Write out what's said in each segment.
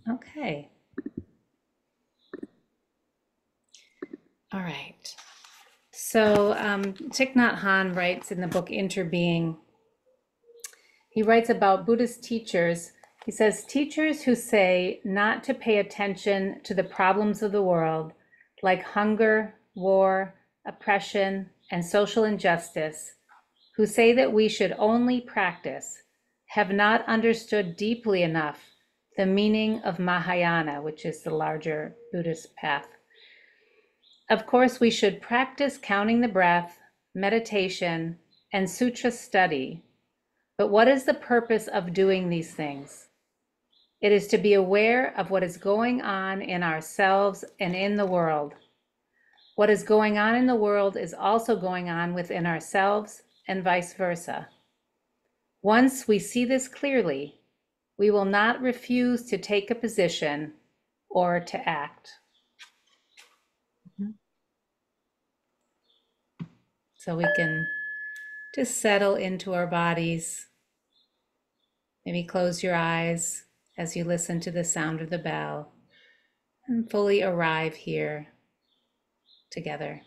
Okay. All right. So Thich Nhat Hanh writes in the book Interbeing, he writes about Buddhist teachers. He says, teachers who say not to pay attention to the problems of the world, like hunger, war, oppression, and social injustice, who say that we should only practice, have not understood deeply enough the meaning of Mahayana, which is the larger Buddhist path. Of course, we should practice counting the breath, meditation, and sutra study. But what is the purpose of doing these things? It is to be aware of what is going on in ourselves and in the world. What is going on in the world is also going on within ourselves and vice versa. Once we see this clearly, we will not refuse to take a position or to act. So we can just settle into our bodies. Maybe close your eyes as you listen to the sound of the bell and fully arrive here together.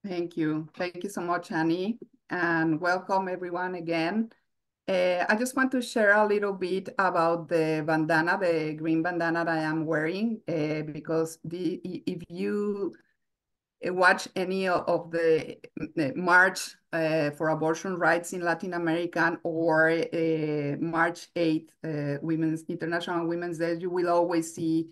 Thank you. Thank you so much, Annie, and welcome everyone again. I just want to share a little bit about the bandana, the green bandana that I am wearing, because if you watch any of the march for abortion rights in Latin America or March 8th, International Women's Day, you will always see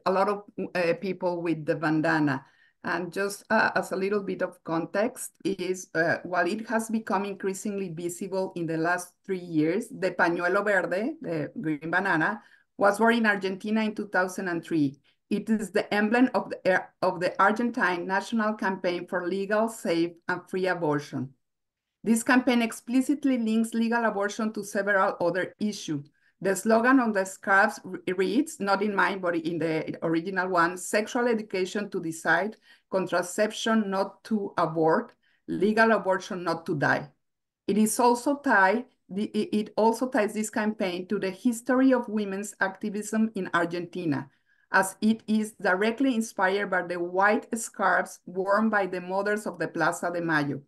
a lot of people with the bandana. And just as a little bit of context is, while it has become increasingly visible in the last 3 years, the pañuelo verde, the green banana, was born in Argentina in 2003. It is the emblem of the Argentine National Campaign for Legal, Safe, and Free Abortion. This campaign explicitly links legal abortion to several other issues. The slogan on the scarves reads, not in mine, but in the original one, sexual education to decide, contraception not to abort, legal abortion not to die. It also ties this campaign to the history of women's activism in Argentina, as it is directly inspired by the white scarves worn by the mothers of the Plaza de Mayo.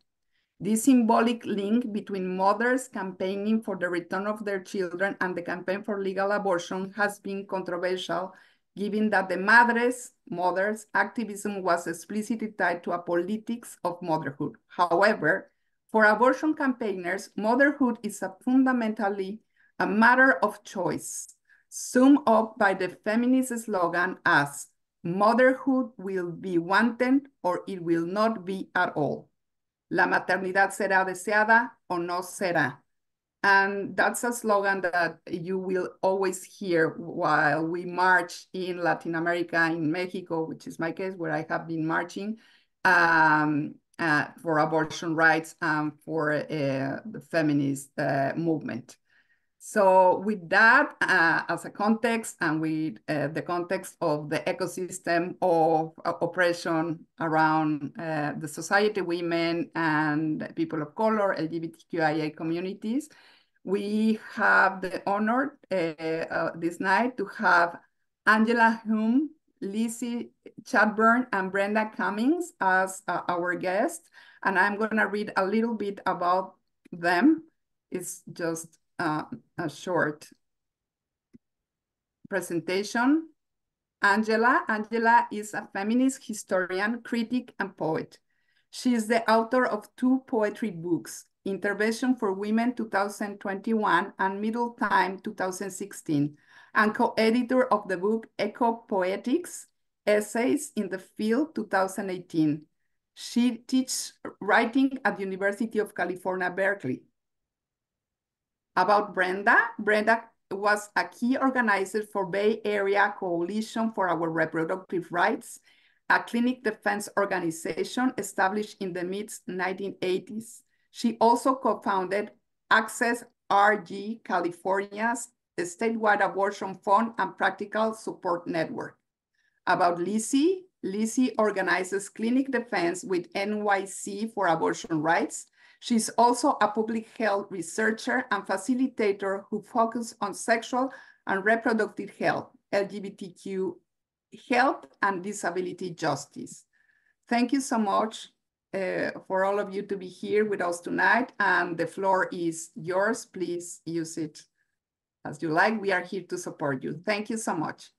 This symbolic link between mothers campaigning for the return of their children and the campaign for legal abortion has been controversial, given that the mothers' activism was explicitly tied to a politics of motherhood. However, for abortion campaigners, motherhood is fundamentally a matter of choice, summed up by the feminist slogan as motherhood will be wanted or it will not be at all. La maternidad será deseada o no será. And that's a slogan that you will always hear while we march in Latin America, in Mexico, which is my case, where I have been marching for abortion rights and for the feminist movement. So with that as a context and with the context of the ecosystem of oppression around the society, women and people of color, LGBTQIA communities, we have the honor this night to have Angela Hume, Lizzie Chadburn, and Brenda Cummings as our guests. And I'm gonna read a little bit about them. is just a short presentation. Angela is a feminist historian, critic, and poet. She is the author of 2 poetry books, Intervention for Women 2021 and Middle Time 2016, and co-editor of the book Eco-Poetics, Essays in the Field 2018. She teaches writing at the University of California, Berkeley. About Brenda, Brenda was a key organizer for Bay Area Coalition for Our Reproductive Rights, a clinic defense organization established in the mid-1980s. She also co-founded Access RG California's statewide abortion fund and practical support network. About Lizzie, Lizzie organizes clinic defense with NYC for abortion rights. She's also a public health researcher and facilitator who focuses on sexual and reproductive health, LGBTQ health, and disability justice. Thank you so much for all of you to be here with us tonight, and the floor is yours. Please use it as you like. We are here to support you. Thank you so much.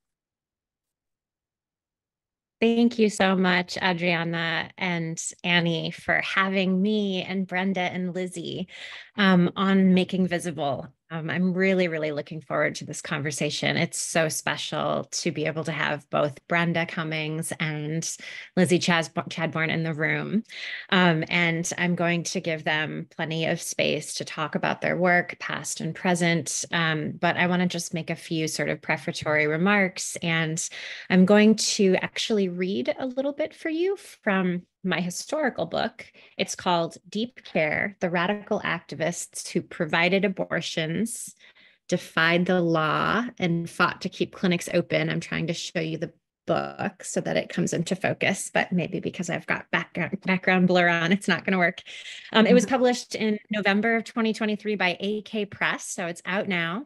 Thank you so much, Adriana and Annie, for having me and Brenda and Lizzie on Making Visible. I'm really, really looking forward to this conversation. It's so special to be able to have both Brenda Cummings and Lizzie Chadbourne in the room. And I'm going to give them plenty of space to talk about their work, past and present. But I want to just make a few sort of prefatory remarks. And I'm going to actually read a little bit for you from my historical book. It's called Deep Care: The Radical Activists Who Provided Abortions, Defied the Law, and Fought to Keep Clinics Open. I'm trying to show you the book so that it comes into focus, but maybe because I've got background blur on, it's not going to work. It was published in November of 2023 by AK Press, so it's out now.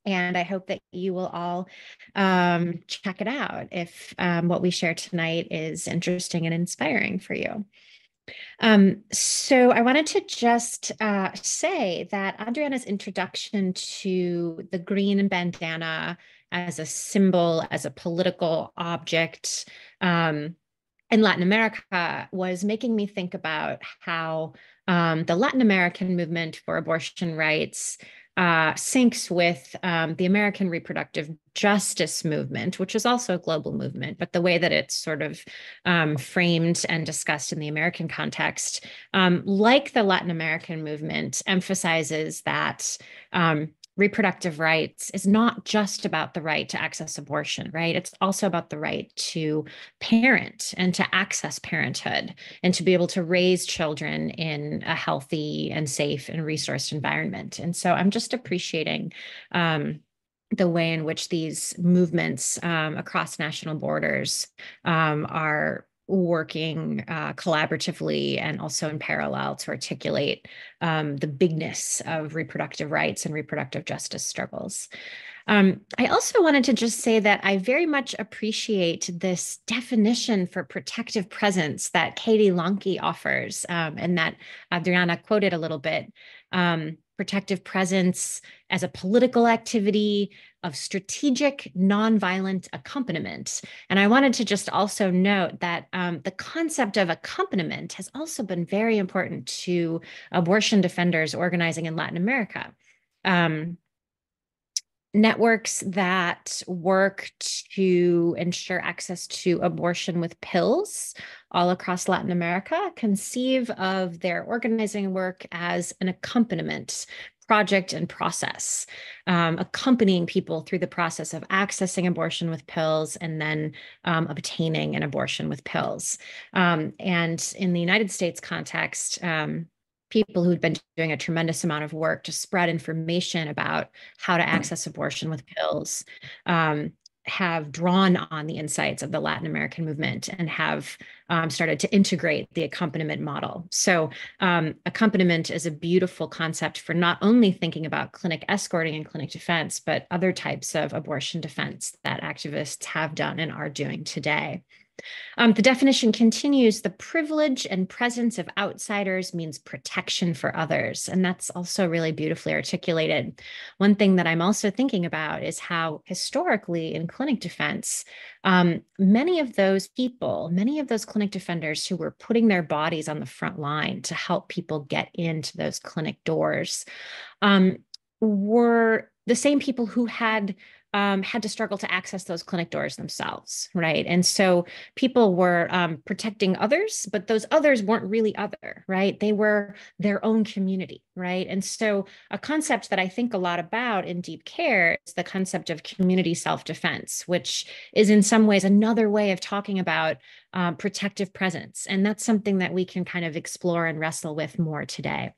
And I hope that you will all check it out if what we share tonight is interesting and inspiring for you. So I wanted to just say that Adriana's introduction to the green bandana as a symbol, as a political object in Latin America was making me think about how the Latin American movement for abortion rights syncs with the American reproductive justice movement, which is also a global movement, but the way that it's sort of framed and discussed in the American context, like the Latin American movement, emphasizes that reproductive rights is not just about the right to access abortion, right? It's also about the right to parent and to access parenthood and to be able to raise children in a healthy and safe and resourced environment. And so I'm just appreciating the way in which these movements across national borders are working collaboratively and also in parallel to articulate the bigness of reproductive rights and reproductive justice struggles. I also wanted to just say that I very much appreciate this definition for protective presence that Katie Lonke offers, and that Adriana quoted a little bit. Protective presence as a political activity of strategic nonviolent accompaniment. And I wanted to just also note that the concept of accompaniment has also been very important to abortion defenders organizing in Latin America. Networks that work to ensure access to abortion with pills all across Latin America conceive of their organizing work as an accompaniment project and process, accompanying people through the process of accessing abortion with pills and then obtaining an abortion with pills. And in the United States context, people who've been doing a tremendous amount of work to spread information about how to access abortion with pills have drawn on the insights of the Latin American movement and have started to integrate the accompaniment model. So accompaniment is a beautiful concept for not only thinking about clinic escorting and clinic defense, but other types of abortion defense that activists have done and are doing today. The definition continues, the privilege and presence of outsiders means protection for others. And that's also really beautifully articulated. One thing that I'm also thinking about is how historically in clinic defense, many of those people, many of those clinic defenders who were putting their bodies on the front line to help people get into those clinic doors, were the same people who had to struggle to access those clinic doors themselves, right? And so people were protecting others, but those others weren't really other, right? They were their own community, right? And so a concept that I think a lot about in deep care is the concept of community self-defense, which is in some ways another way of talking about protective presence. And that's something that we can kind of explore and wrestle with more today.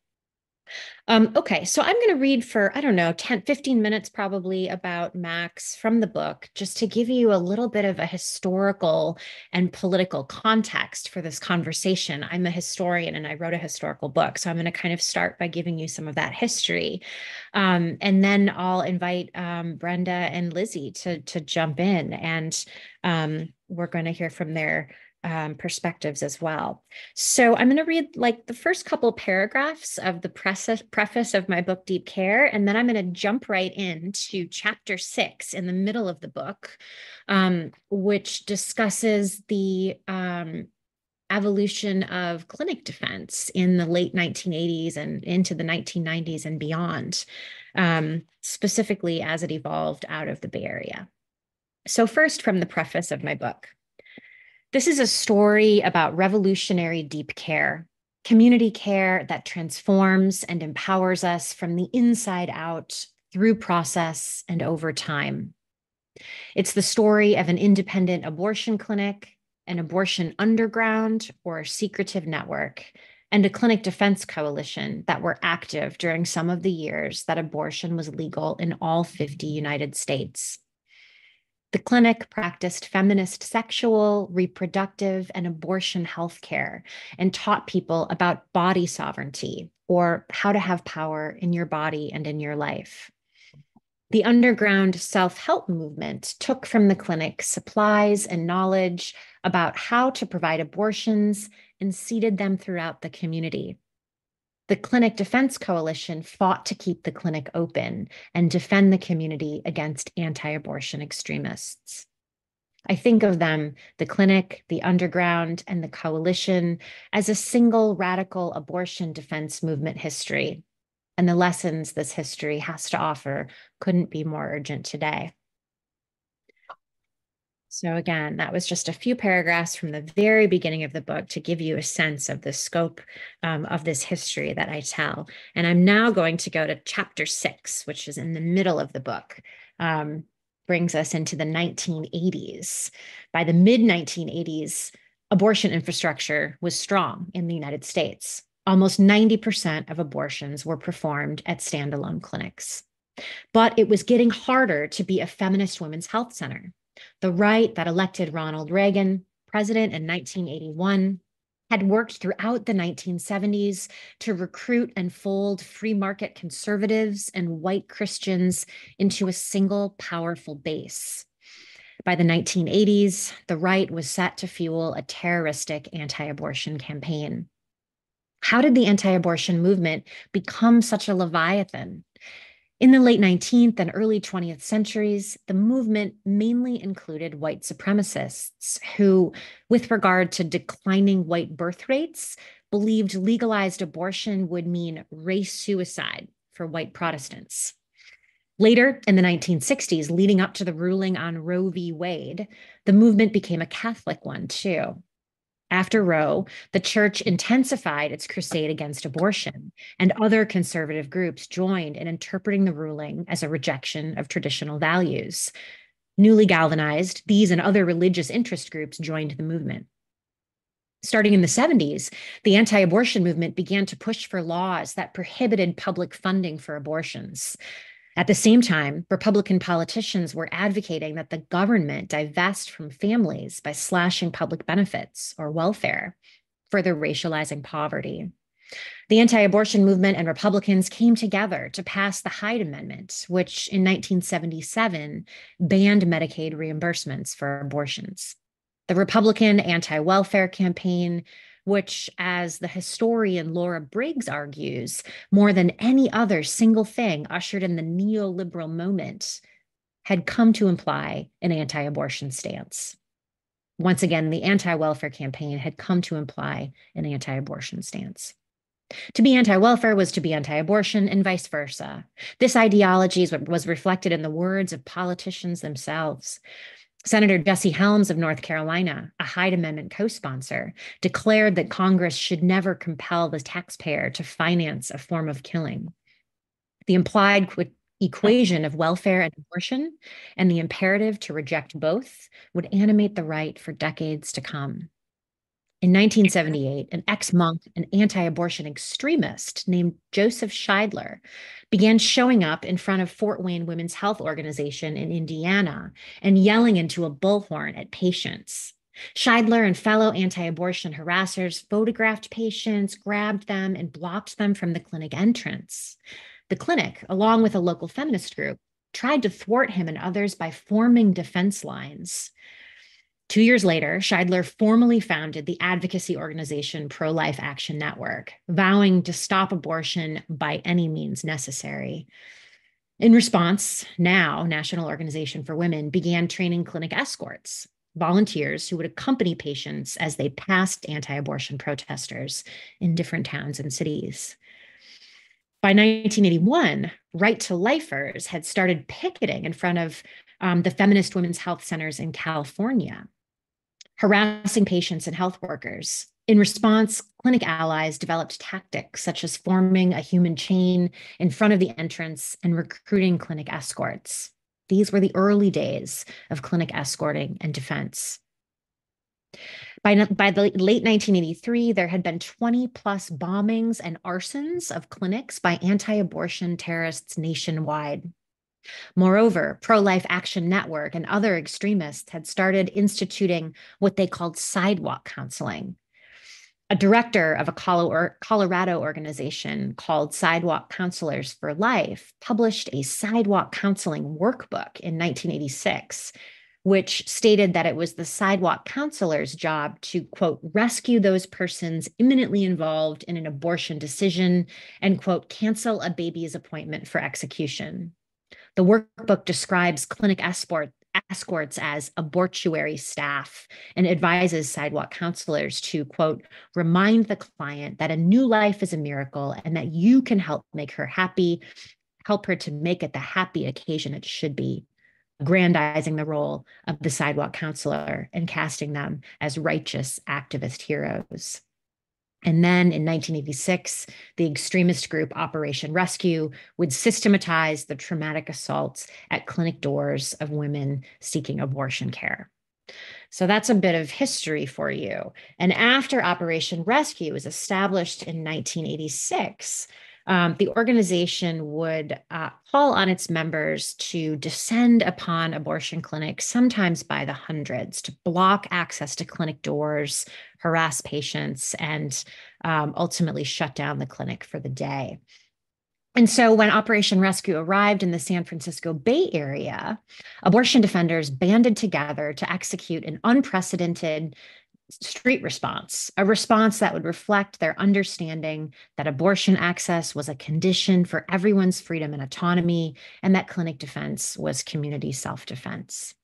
Okay, so I'm going to read for, I don't know, 10, 15 minutes probably about Max from the book, just to give you a little bit of a historical and political context for this conversation. I'm a historian and I wrote a historical book, so I'm going to kind of start by giving you some of that history. And then I'll invite Brenda and Lizzie to jump in, and we're going to hear from their perspectives as well. So I'm going to read like the first couple paragraphs of the preface of my book, Deep Care, and then I'm going to jump right into chapter 6 in the middle of the book, which discusses the evolution of clinic defense in the late 1980s and into the 1990s and beyond, specifically as it evolved out of the Bay Area. So first, from the preface of my book. This is a story about revolutionary deep care, community care that transforms and empowers us from the inside out, through process and over time. It's the story of an independent abortion clinic, an abortion underground or secretive network, and a clinic defense coalition that were active during some of the years that abortion was legal in all 50 United States. The clinic practiced feminist sexual, reproductive, and abortion healthcare and taught people about body sovereignty, or how to have power in your body and in your life. The underground self-help movement took from the clinic supplies and knowledge about how to provide abortions and seeded them throughout the community. The Clinic Defense Coalition fought to keep the clinic open and defend the community against anti-abortion extremists. I think of them, the clinic, the underground, and the coalition, as a single radical abortion defense movement history. And the lessons this history has to offer couldn't be more urgent today. So again, that was just a few paragraphs from the very beginning of the book to give you a sense of the scope of this history that I tell. And I'm now going to go to chapter 6, which is in the middle of the book, brings us into the 1980s. By the mid-1980s, abortion infrastructure was strong in the United States. Almost 90% of abortions were performed at standalone clinics. But it was getting harder to be a feminist women's health center. The right that elected Ronald Reagan president in 1981 had worked throughout the 1970s to recruit and fold free market conservatives and white Christians into a single powerful base. By the 1980s, the right was set to fuel a terroristic anti-abortion campaign. How did the anti-abortion movement become such a leviathan? In the late 19th and early 20th centuries, the movement mainly included white supremacists who, with regard to declining white birth rates, believed legalized abortion would mean race suicide for white Protestants. Later, in the 1960s, leading up to the ruling on Roe v. Wade, the movement became a Catholic one too. After Roe, the church intensified its crusade against abortion, and other conservative groups joined in interpreting the ruling as a rejection of traditional values. Newly galvanized, these and other religious interest groups joined the movement. Starting in the 70s, the anti-abortion movement began to push for laws that prohibited public funding for abortions. At the same time, Republican politicians were advocating that the government divest from families by slashing public benefits or welfare, further racializing poverty. The anti-abortion movement and Republicans came together to pass the Hyde Amendment, which in 1977 banned Medicaid reimbursements for abortions. The Republican anti-welfare campaign, which, as the historian Laura Briggs argues, more than any other single thing ushered in the neoliberal moment, had come to imply an anti-abortion stance. Once again, the anti-welfare campaign had come to imply an anti-abortion stance. To be anti-welfare was to be anti-abortion, and vice versa. This ideology was reflected in the words of politicians themselves. Senator Jesse Helms of North Carolina, a Hyde Amendment co-sponsor, declared that Congress should never compel the taxpayer to finance a form of killing. The implied equation of welfare and abortion, and the imperative to reject both, would animate the right for decades to come. In 1978, an ex-monk, an anti-abortion extremist named Joseph Scheidler, began showing up in front of Fort Wayne Women's Health Organization in Indiana and yelling into a bullhorn at patients. Scheidler and fellow anti-abortion harassers photographed patients, grabbed them, and blocked them from the clinic entrance. The clinic, along with a local feminist group, tried to thwart him and others by forming defense lines. 2 years later, Scheidler formally founded the advocacy organization Pro-Life Action Network, vowing to stop abortion by any means necessary. In response, NOW, National Organization for Women, began training clinic escorts, volunteers who would accompany patients as they passed anti-abortion protesters in different towns and cities. By 1981, Right to Lifers had started picketing in front of the feminist women's health centers in California, harassing patients and health workers. In response, clinic allies developed tactics such as forming a human chain in front of the entrance and recruiting clinic escorts. These were the early days of clinic escorting and defense. By the late 1983, there had been 20 plus bombings and arsons of clinics by anti-abortion terrorists nationwide. Moreover, Pro-Life Action Network and other extremists had started instituting what they called sidewalk counseling. A director of a Colorado organization called Sidewalk Counselors for Life published a sidewalk counseling workbook in 1986, which stated that it was the sidewalk counselor's job to, quote, rescue those persons imminently involved in an abortion decision and, quote, cancel a baby's appointment for execution. The workbook describes clinic escorts as abortuary staff and advises sidewalk counselors to, quote, remind the client that a new life is a miracle and that you can help make her happy, help her to make it the happy occasion it should be, aggrandizing the role of the sidewalk counselor and casting them as righteous activist heroes. And then in 1986, the extremist group Operation Rescue would systematize the traumatic assaults at clinic doors of women seeking abortion care. So that's a bit of history for you. And after Operation Rescue was established in 1986, the organization would call on its members to descend upon abortion clinics, sometimes by the hundreds, to block access to clinic doors, harass patients, and ultimately shut down the clinic for the day. And so when Operation Rescue arrived in the San Francisco Bay Area, abortion defenders banded together to execute an unprecedented street response, a response that would reflect their understanding that abortion access was a condition for everyone's freedom and autonomy, and that clinic defense was community self-defense.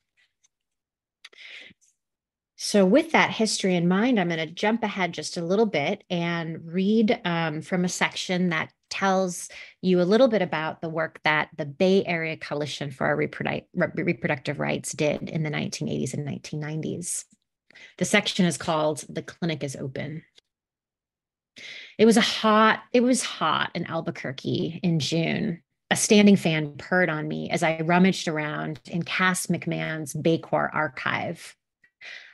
So with that history in mind, I'm going to jump ahead just a little bit and read from a section that tells you a little bit about the work that the Bay Area Coalition for Our Reproductive Rights did in the 1980s and 1990s. The section is called "The Clinic is Open." It was hot in Albuquerque in June. A standing fan purred on me as I rummaged around in Cass McMahon's Baycorp archive.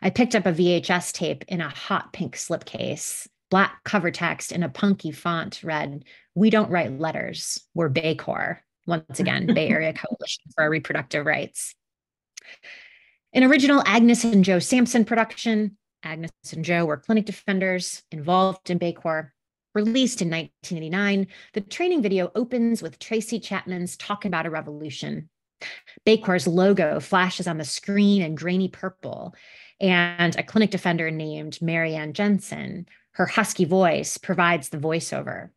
I picked up a VHS tape in a hot pink slipcase. Black cover text in a punky font read, "We don't write letters, we're Baycorp." Once again, Bay Area Coalition for Our Reproductive Rights. An original Agnes and Joe Sampson production. Agnes and Joe were clinic defenders involved in Baycorp. Released in 1989, the training video opens with Tracy Chapman's Talking About a Revolution. Baycorp's logo flashes on the screen in grainy purple, and a clinic defender named Marianne Jensen. Her husky voice provides the voiceover.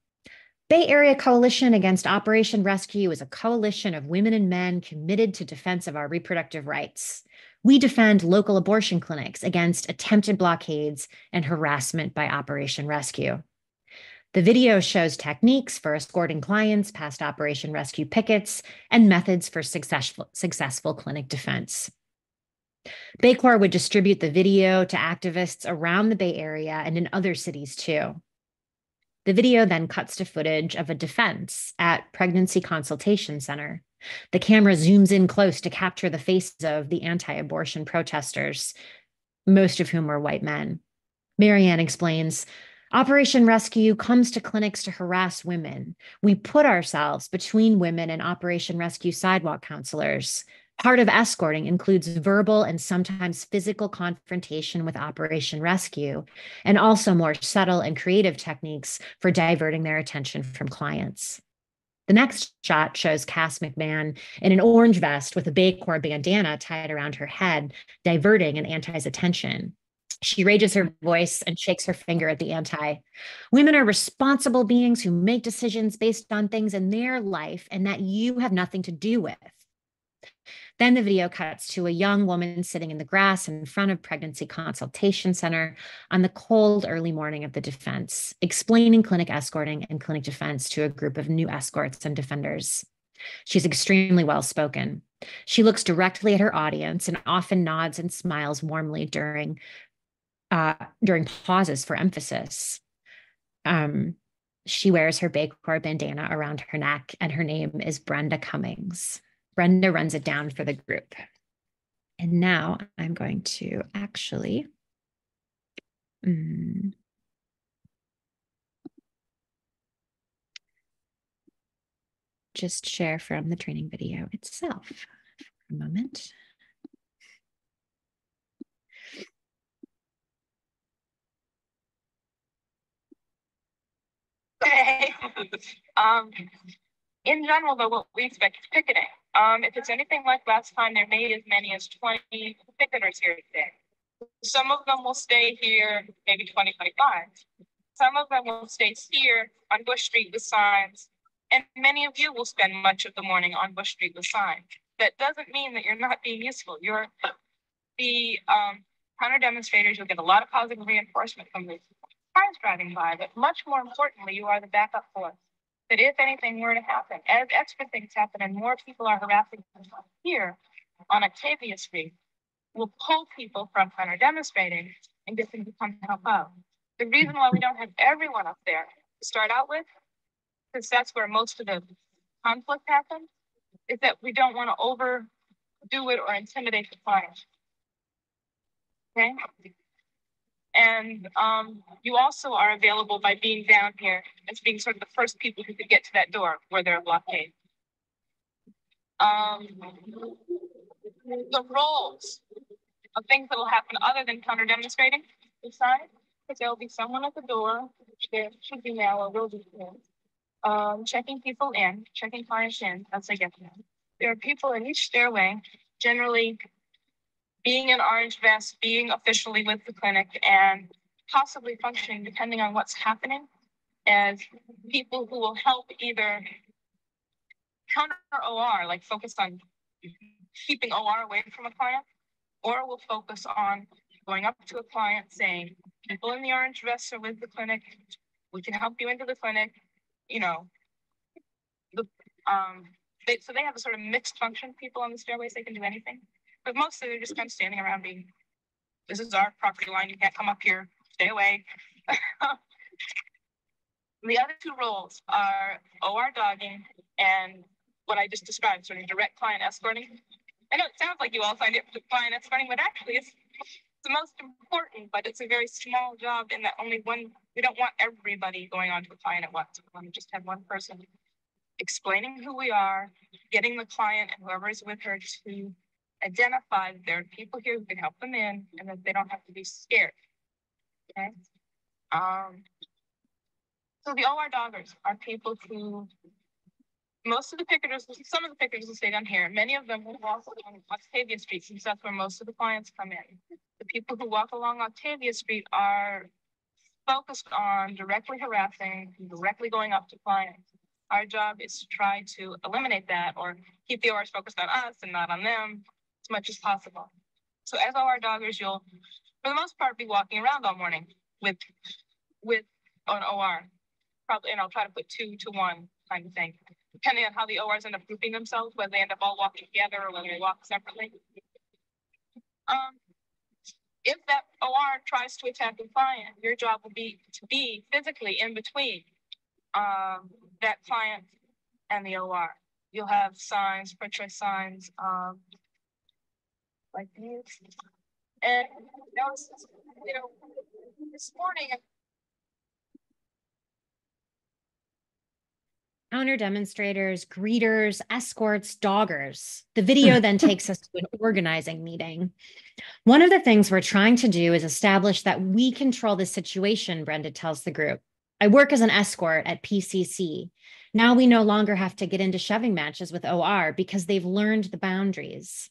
Bay Area Coalition Against Operation Rescue is a coalition of women and men committed to defense of our reproductive rights. We defend local abortion clinics against attempted blockades and harassment by Operation Rescue. The video shows techniques for escorting clients past Operation Rescue pickets and methods for successful clinic defense. BayCorps would distribute the video to activists around the Bay Area and in other cities too. The video then cuts to footage of a defense at Pregnancy Consultation Center. The camera zooms in close to capture the faces of the anti-abortion protesters, most of whom were white men. Marianne explains, Operation Rescue comes to clinics to harass women. We put ourselves between women and Operation Rescue sidewalk counselors. Part of escorting includes verbal and sometimes physical confrontation with Operation Rescue, and also more subtle and creative techniques for diverting their attention from clients. The next shot shows Cass McMahon in an orange vest with a BayCorps bandana tied around her head, diverting an anti's attention. She raises her voice and shakes her finger at the anti. Women are responsible beings who make decisions based on things in their life and that you have nothing to do with. Then the video cuts to a young woman sitting in the grass in front of Pregnancy Consultation Center on the cold early morning of the defense, explaining clinic escorting and clinic defense to a group of new escorts and defenders. She's extremely well-spoken. She looks directly at her audience and often nods and smiles warmly during pauses for emphasis. She wears her BayCorps bandana around her neck, and her name is Brenda Cummings. Brenda runs it down for the group. And now I'm going to actually just share from the training video itself for a moment. In general, though, what we expect is picketing. If it's anything like last time, there may be as many as 20 picketers here today. Some of them will stay here, maybe 20, 25. Some of them will stay here on Bush Street with signs, and many of you will spend much of the morning on Bush Street with signs. That doesn't mean that you're not being useful. You're the counter demonstrators. You'll get a lot of positive reinforcement from the cars driving by, but much more importantly, you are the backup force. That if anything were to happen, as extra things happen and more people are harassing here on Octavia Street, we'll pull people from counter demonstrating and get them to come help out. The reason why we don't have everyone up there to start out with, because that's where most of the conflict happens, is that we don't want to overdo it or intimidate the client. Okay? And you also are available by being down here as being sort of the first people who could get to that door where there are blockades. The roles of things that will happen other than counter demonstrating inside, because there will be someone at the door, which there should be now or will be soon, checking people in, checking clients in as they get there. There are people in each stairway, generally being in orange vest, being officially with the clinic, and possibly functioning, depending on what's happening, as people who will help either counter OR, like focus on keeping OR away from a client, or will focus on going up to a client saying, people in the orange vests are with the clinic, we can help you into the clinic, you know. So they have a sort of mixed function, people on the stairways, they can do anything. But mostly they're just kind of standing around being, this is our property line, you can't come up here, stay away. The other two roles are OR dogging and what I just described, sort of direct client escorting. I know it sounds like you all signed up for client escorting, but actually it's the most important, but it's a very small job in that we don't want everybody going on to a client at once. We want to just have one person explaining who we are, getting the client and whoever is with her to identify that there are people here who can help them in and that they don't have to be scared. Okay. So the OR doggers are people who most of the picketers, some of the picketers will stay down here. Many of them will walk along Octavia Street since that's where most of the clients come in. The people who walk along Octavia Street are focused on directly harassing, directly going up to clients. Our job is to try to eliminate that or keep the ORs focused on us and not on them as much as possible. So as OR doggers, you'll, for the most part, be walking around all morning with an OR. Probably, and I'll try to put 2 to 1 kind of thing, depending on how the ORs end up grouping themselves, whether they end up all walking together or whether they walk separately. If that OR tries to attack a client, your job will be to be physically in between that client and the OR. You'll have signs, portrait signs, like these. And notice, this morning, Counter demonstrators, greeters, escorts, doggers. The video then takes us to an organizing meeting. One of the things we're trying to do is establish that we control the situation, Brenda tells the group. I work as an escort at PCC. Now we no longer have to get into shoving matches with OR because they've learned the boundaries.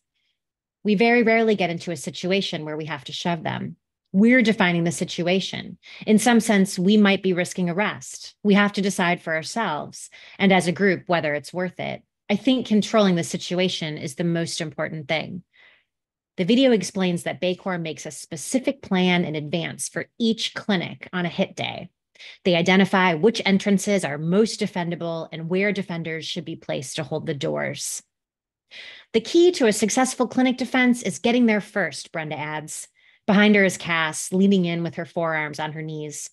We very rarely get into a situation where we have to shove them. We're defining the situation. In some sense, we might be risking arrest. We have to decide for ourselves, and as a group, whether it's worth it. I think controlling the situation is the most important thing. The video explains that Baycor makes a specific plan in advance for each clinic on a hit day. They identify which entrances are most defendable and where defenders should be placed to hold the doors. The key to a successful clinic defense is getting there first, Brenda adds. Behind her is Cass, leaning in with her forearms on her knees.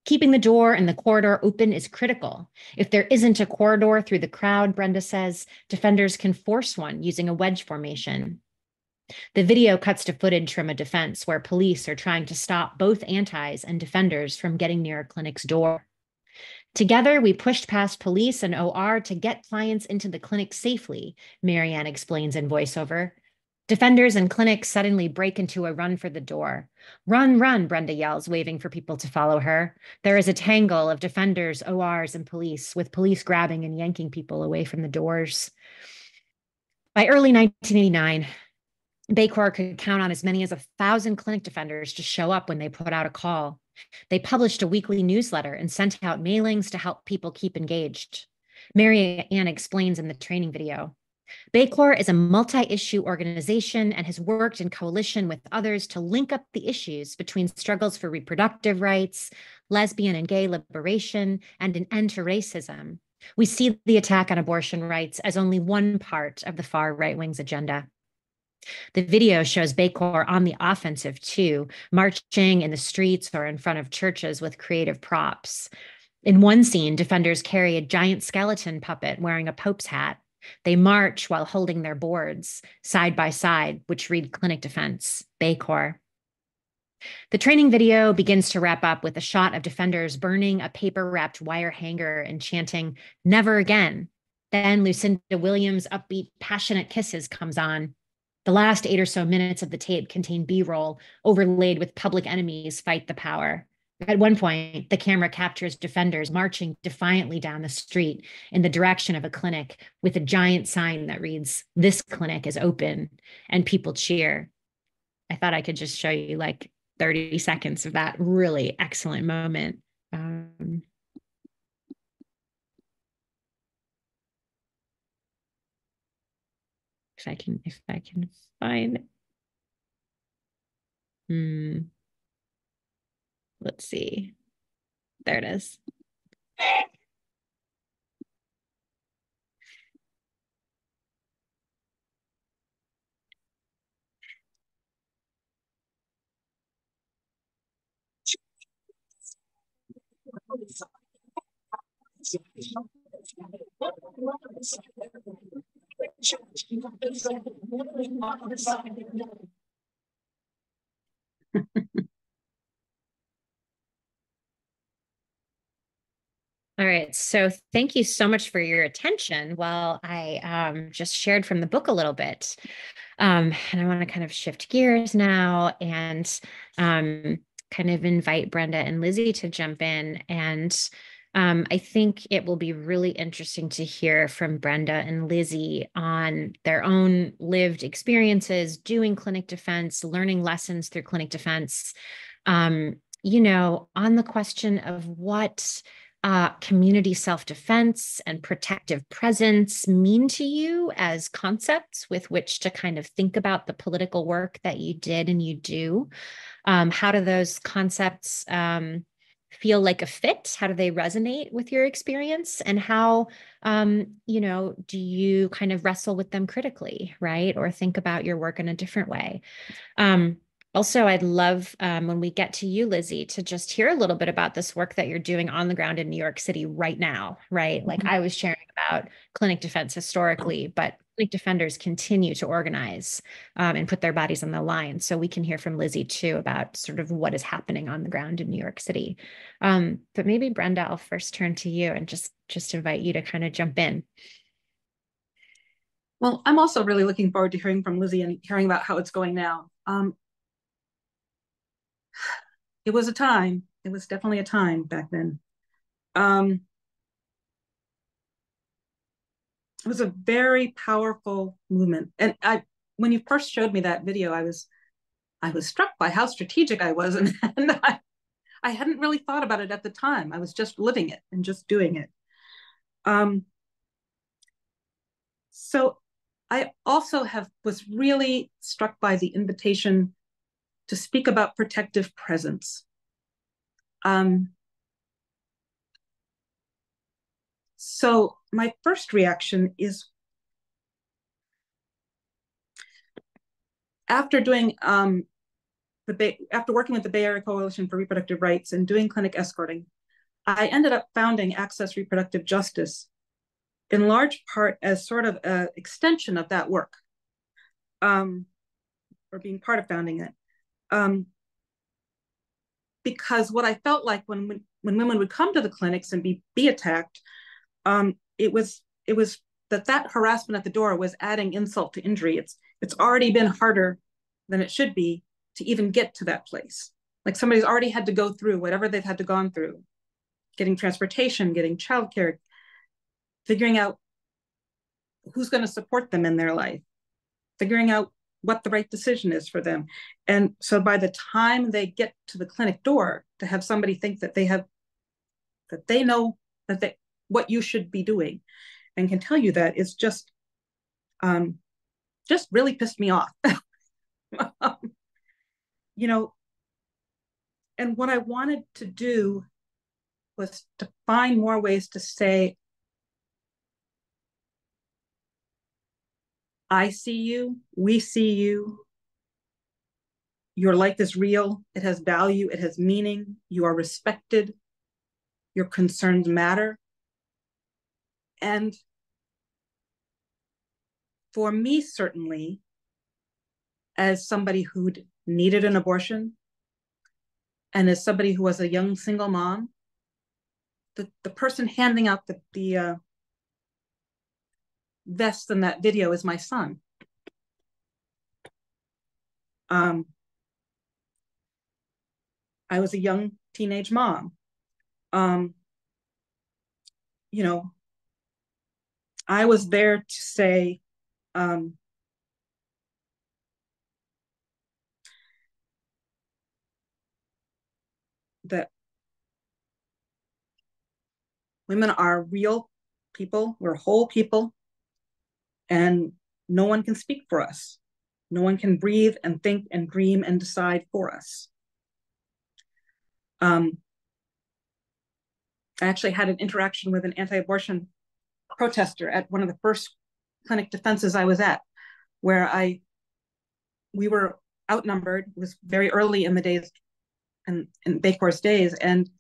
Keeping the door and the corridor open is critical. If there isn't a corridor through the crowd, Brenda says, defenders can force one using a wedge formation. The video cuts to footage from a defense where police are trying to stop both antis and defenders from getting near a clinic's door. Together, we pushed past police and OR to get clients into the clinic safely, Marianne explains in voiceover. Defenders and clinics suddenly break into a run for the door. Run, run, Brenda yells, waving for people to follow her. There is a tangle of defenders, ORs, and police, with police grabbing and yanking people away from the doors. By early 1989, Baycor could count on as many as 1,000 clinic defenders to show up when they put out a call. They published a weekly newsletter and sent out mailings to help people keep engaged. Mary Ann explains in the training video. Baycor is a multi-issue organization and has worked in coalition with others to link up the issues between struggles for reproductive rights, lesbian and gay liberation, and an end to racism. We see the attack on abortion rights as only one part of the far right wing's agenda. The video shows Baycor on the offensive too, marching in the streets or in front of churches with creative props. In one scene, defenders carry a giant skeleton puppet wearing a Pope's hat. They march while holding their boards, side by side, which read Clinic Defense, Baycor. The training video begins to wrap up with a shot of defenders burning a paper-wrapped wire hanger and chanting, "Never again." Then Lucinda Williams' upbeat, passionate kisses comes on. The last 8 or so minutes of the tape contain B-roll overlaid with Public Enemy's Fight the Power. At one point, the camera captures defenders marching defiantly down the street in the direction of a clinic with a giant sign that reads, "This clinic is open," and people cheer. I thought I could just show you like 30 seconds of that really excellent moment. If I can find it. Let's see. There it is. All right, so thank you so much for your attention while I just shared from the book a little bit. And I want to kind of shift gears now and kind of invite Brenda and Lizzie to jump in and I think it will be really interesting to hear from Brenda and Lizzie on their own lived experiences doing clinic defense, learning lessons through clinic defense. You know, on the question of what community self-defense and protective presence mean to you as concepts with which to kind of think about the political work that you did and you do. How do those concepts feel like a fit? How do they resonate with your experience? And how, you know, do you kind of wrestle with them critically, right? Or think about your work in a different way? Also, I'd love when we get to you, Lizzie, to just hear a little bit about this work that you're doing on the ground in New York City right now, right? Like I was sharing about clinic defense historically, but clinic defenders continue to organize and put their bodies on the line. So we can hear from Lizzie too about sort of what is happening on the ground in New York City. But maybe Brenda, I'll first turn to you and just invite you to kind of jump in. Well, I'm also really looking forward to hearing from Lizzie and hearing about how it's going now. It was a time. It was definitely a time back then. It was a very powerful movement. And when you first showed me that video, I was struck by how strategic I was, and I hadn't really thought about it at the time. I was just living it and just doing it. So I also was really struck by the invitation to speak about protective presence. So my first reaction is, after doing after working with the Bay Area Coalition for Reproductive Rights and doing clinic escorting, I ended up founding Access Reproductive Justice, in large part as sort of an extension of that work, or being part of founding it. Because what I felt like when women would come to the clinics and be attacked, it was that harassment at the door was adding insult to injury. It's already been harder than it should be to even get to that place. Like somebody's already had to go through whatever they've had to gone through, getting transportation, getting childcare, figuring out who's going to support them in their life, figuring out what the right decision is for them. And so by the time they get to the clinic door, to have somebody think that they know what you should be doing and can tell you that, is just really pissed me off. You know, and what I wanted to do was to find more ways to say, I see you, we see you, your life is real, it has value, it has meaning, you are respected, your concerns matter. And for me, certainly, as somebody who'd needed an abortion, and as somebody who was a young single mom, the person handing out the vest in that video is my son. I was a young teenage mom. You know, I was there to say, that women are real people, we're whole people, and no one can speak for us. No one can breathe and think and dream and decide for us. I actually had an interaction with an anti-abortion protester at one of the first clinic defenses I was at, where we were outnumbered. It was very early in the days, in Bacor's days, and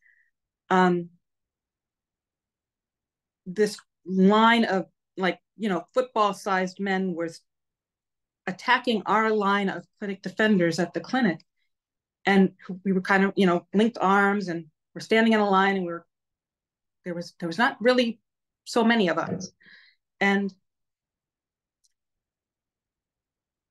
this line of, like, you know, football-sized men was attacking our line of clinic defenders at the clinic, and we were kind of, you know, linked arms, and we're standing in a line, and there was not really so many of us. And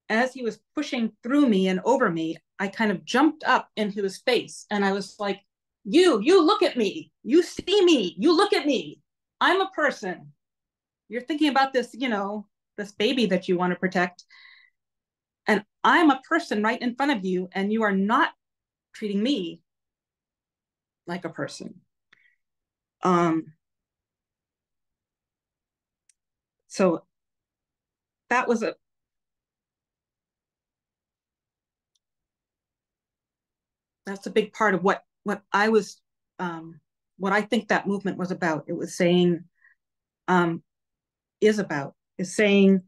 as he was pushing through me and over me, I kind of jumped up into his face, and I was like, You look at me. You see me. You look at me. I'm a person. You're thinking about this, this baby that you want to protect. And I'm a person right in front of you, and you are not treating me like a person. So that was that's a big part of what I was, what I think that movement was about. It was saying, is saying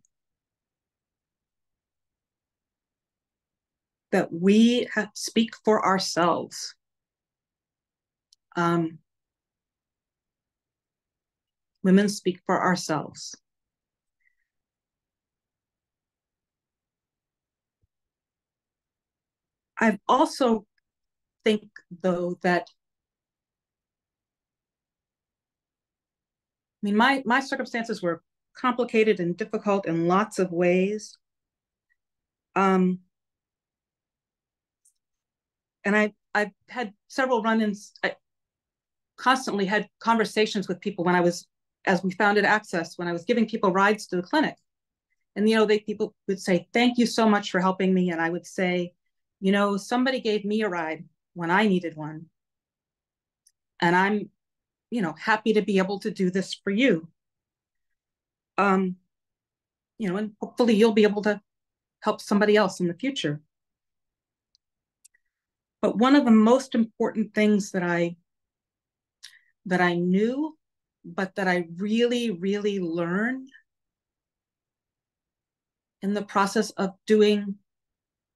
that we speak for ourselves. Women speak for ourselves. I also think, though, that my circumstances were complicated and difficult in lots of ways. And I've had several run-ins. I constantly had conversations with people when I was, as we founded Access, when I was giving people rides to the clinic. And, people would say, thank you so much for helping me. And I would say, somebody gave me a ride when I needed one. And I'm, happy to be able to do this for you. And hopefully you'll be able to help somebody else in the future. But one of the most important things that I knew, but that I really, really learned in the process of doing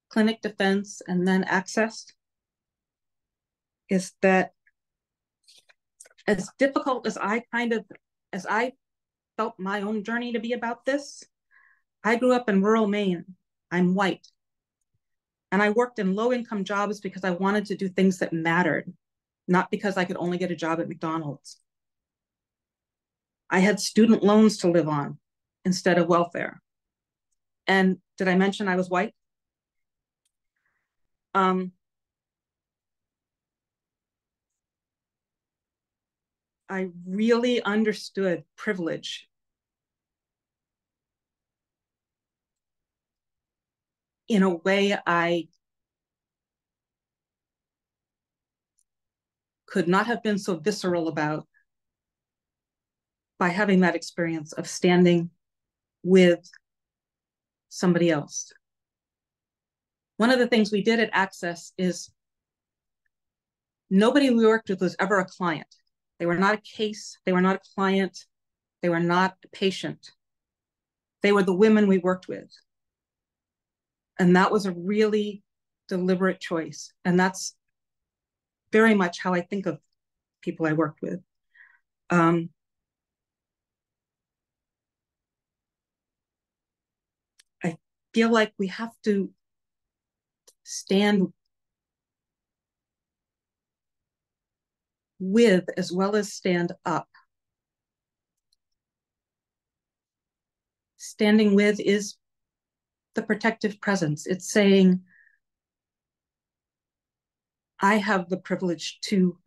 clinic defense and then Access, is that as difficult as as I felt my own journey to be about this, I grew up in rural Maine. I'm white. And I worked in low-income jobs because I wanted to do things that mattered, not because I could only get a job at McDonald's. I had student loans to live on instead of welfare. And did I mention I was white? I really understood privilege in a way I could not have been so visceral about by having that experience of standing with somebody else. One of the things we did at Access is nobody we worked with was ever a client. They were not a case. They were not a client. They were not a patient. They were the women we worked with. And that was a really deliberate choice. And that's very much how I think of people I worked with. I feel like we have to stand with as well as stand up. Standing with is the protective presence. It's saying, I have the privilege to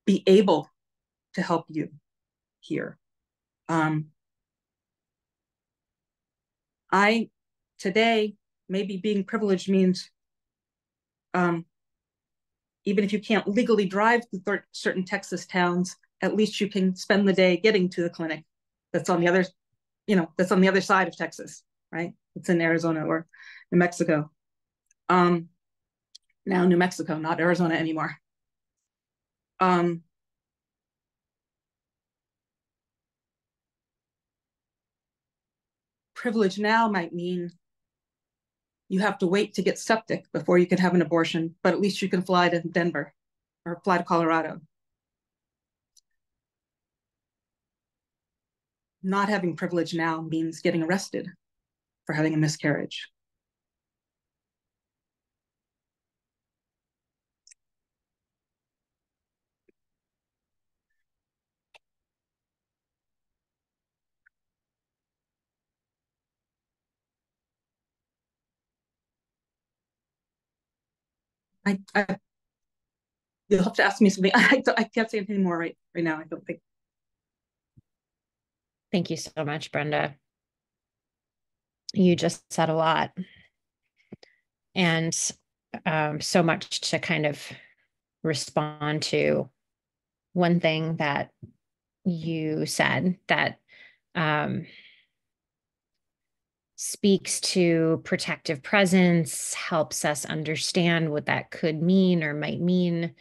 be able to help you here. Today, maybe being privileged means even if you can't legally drive to certain Texas towns, at least you can spend the day getting to the clinic that's on the other, that's on the other side of Texas, right? It's in Arizona or New Mexico. Now New Mexico, not Arizona anymore. Privilege now might mean you have to wait to get septic before you can have an abortion, but at least you can fly to Denver or fly to Colorado. Not having privilege now means getting arrested for having a miscarriage. You'll have to ask me something. I can't say anything more right now. I don't think. Thank you so much, Brenda. You just said a lot, and so much to kind of respond to. One thing that you said that speaks to protective presence, helps us understand what that could mean or might mean,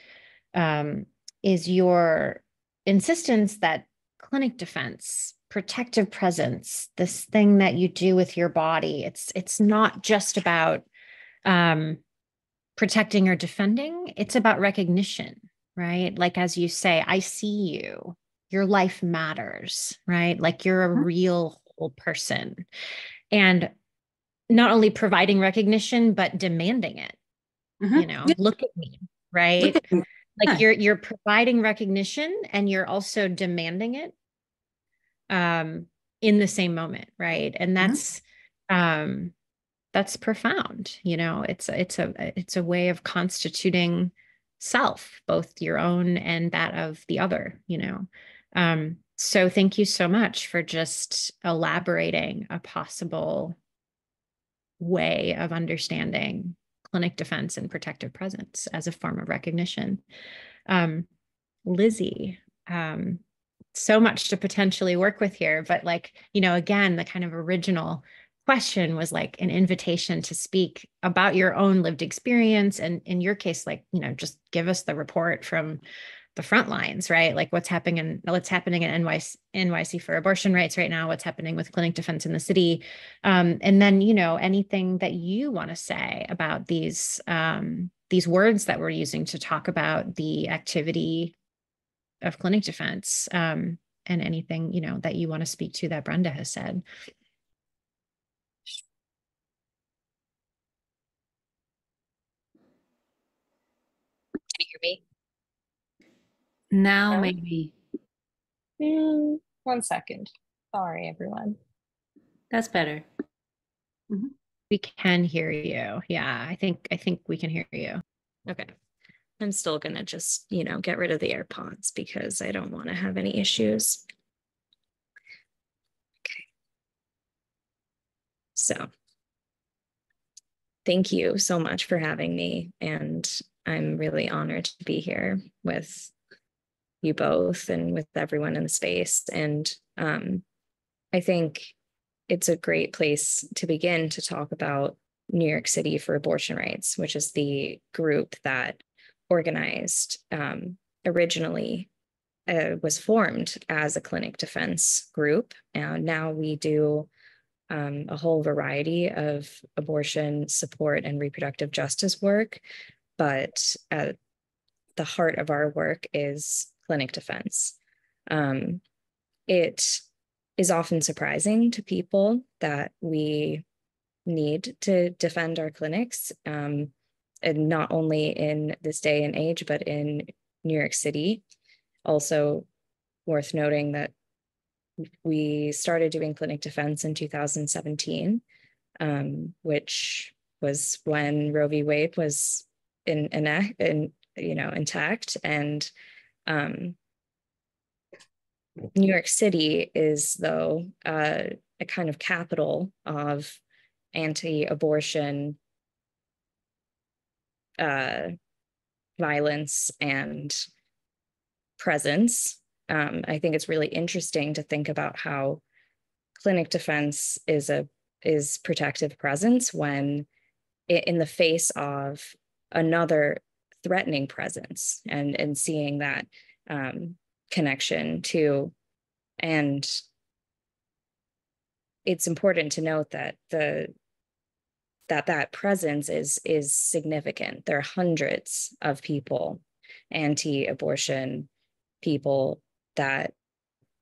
is your insistence that clinic defense, protective presence, this thing that you do with your body, it's not just about protecting or defending, it's about recognition, right? Like, as you say, I see you, your life matters, right? Like, you're a real whole person. And not only providing recognition, but demanding it. You know, look at me, right? Like, you're providing recognition and you're also demanding it in the same moment, right? And that's profound. You know, it's a way of constituting self, both your own and that of the other, you know. So thank you so much for just elaborating a possible way of understanding clinic defense and protective presence as a form of recognition. Lizzie, so much to potentially work with here, but like, you know, again, the kind of original question was like an invitation to speak about your own lived experience. And in your case, like, you know, just give us the report from the front lines, right? Like what's happening in NYC for abortion rights right now, what's happening with clinic defense in the city. And then, you know, anything that you want to say about these words that we're using to talk about the activity of clinic defense, and anything, you know, that you want to speak to that Brenda has said. Can you hear me? Now, No? maybe. 1 second. Sorry, everyone. That's better. We can hear you. Yeah, I think we can hear you. Okay. I'm still gonna just, you know, get rid of the AirPods because I don't want to have any issues. Okay. So thank you so much for having me. And I'm really honored to be here with you both and with everyone in the space. And I think it's a great place to begin to talk about New York City for Abortion Rights, which is the group that organized originally was formed as a clinic defense group. And now we do a whole variety of abortion support and reproductive justice work. But at the heart of our work is clinic defense. It is often surprising to people that we need to defend our clinics, and not only in this day and age, but in New York City. Also worth noting that we started doing clinic defense in 2017, which was when Roe v. Wade was intact, and New York City is, though, a kind of capital of anti-abortion violence and presence. I think it's really interesting to think about how clinic defense is protective presence when in the face of another threatening presence, and seeing that connection too. And it's important to note that that presence is significant. There are hundreds of people, anti-abortion people, that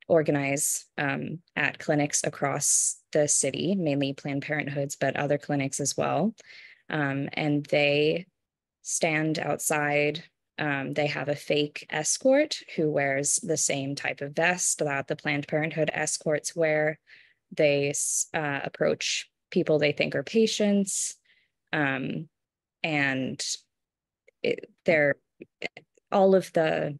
organize at clinics across the city, mainly Planned Parenthoods, but other clinics as well. And they stand outside. They have a fake escort who wears the same type of vest that the Planned Parenthood escorts wear. They approach people they think are patients, and all of the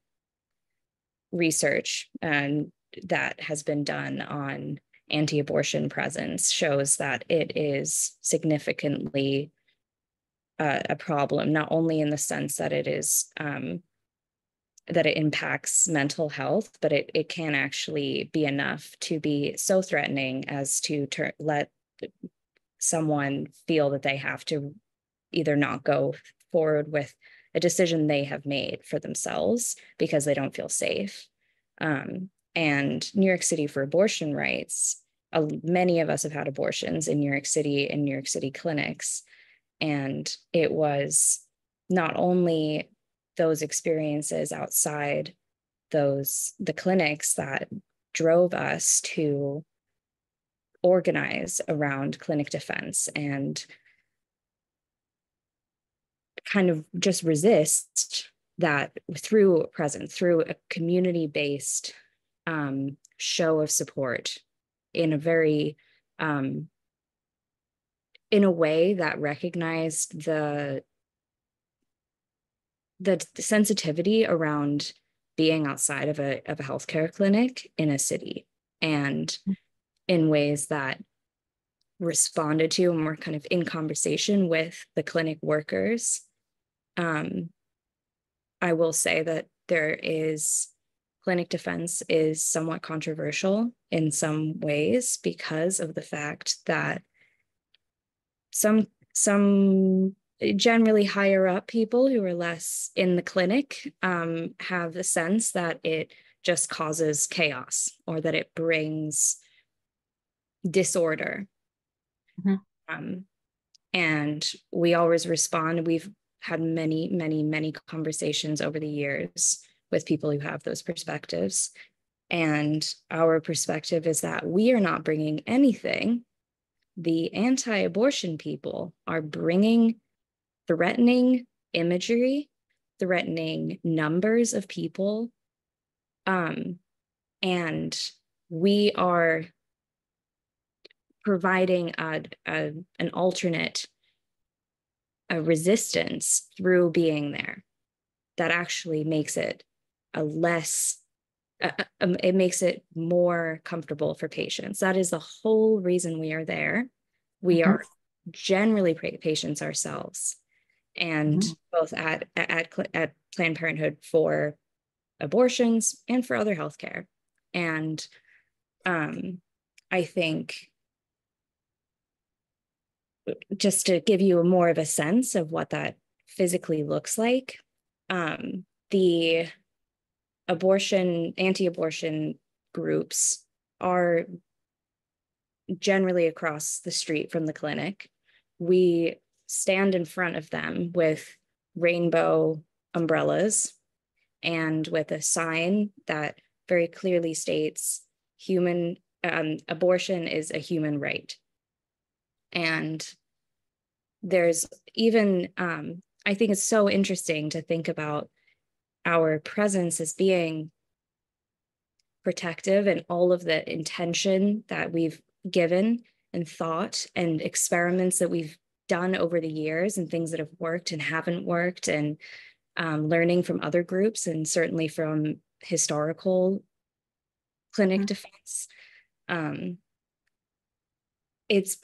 research that has been done on anti-abortion presence shows that it is significantly a problem, not only in the sense that it is that it impacts mental health, but it can actually be enough to be so threatening as to let someone feel that they have to either not go forward with a decision they have made for themselves because they don't feel safe. And New York City for abortion rights, many of us have had abortions in New York City, in New York City clinics. And it was not only those experiences outside the clinics that drove us to organize around clinic defense and kind of just resist that through a community-based show of support in a very in a way that recognized the sensitivity around being outside of a healthcare clinic in a city, and in ways that responded to and were kind of in conversation with the clinic workers. I will say that clinic defense is somewhat controversial in some ways because of the fact that some generally higher up people who are less in the clinic have the sense that it just causes chaos or that it brings disorder. And we always respond. We've had many conversations over the years with people who have those perspectives. And our perspective is that we are not bringing anything. The anti-abortion people are bringing threatening imagery, threatening numbers of people. And we are providing an alternate resistance through being there that actually makes it it makes it more comfortable for patients. That is the whole reason we are there. We are generally patients ourselves, and both at Planned Parenthood for abortions and for other healthcare. And I think, just to give you more of a sense of what that physically looks like, the anti-abortion groups are generally across the street from the clinic. We stand in front of them with rainbow umbrellas and with a sign that very clearly states abortion is a human right. And there's even, I think it's so interesting to think about our presence as being protective, and all of the intention that we've given and thought and experiments that we've done over the years, and things that have worked and haven't worked, and learning from other groups, and certainly from historical clinic defense. It's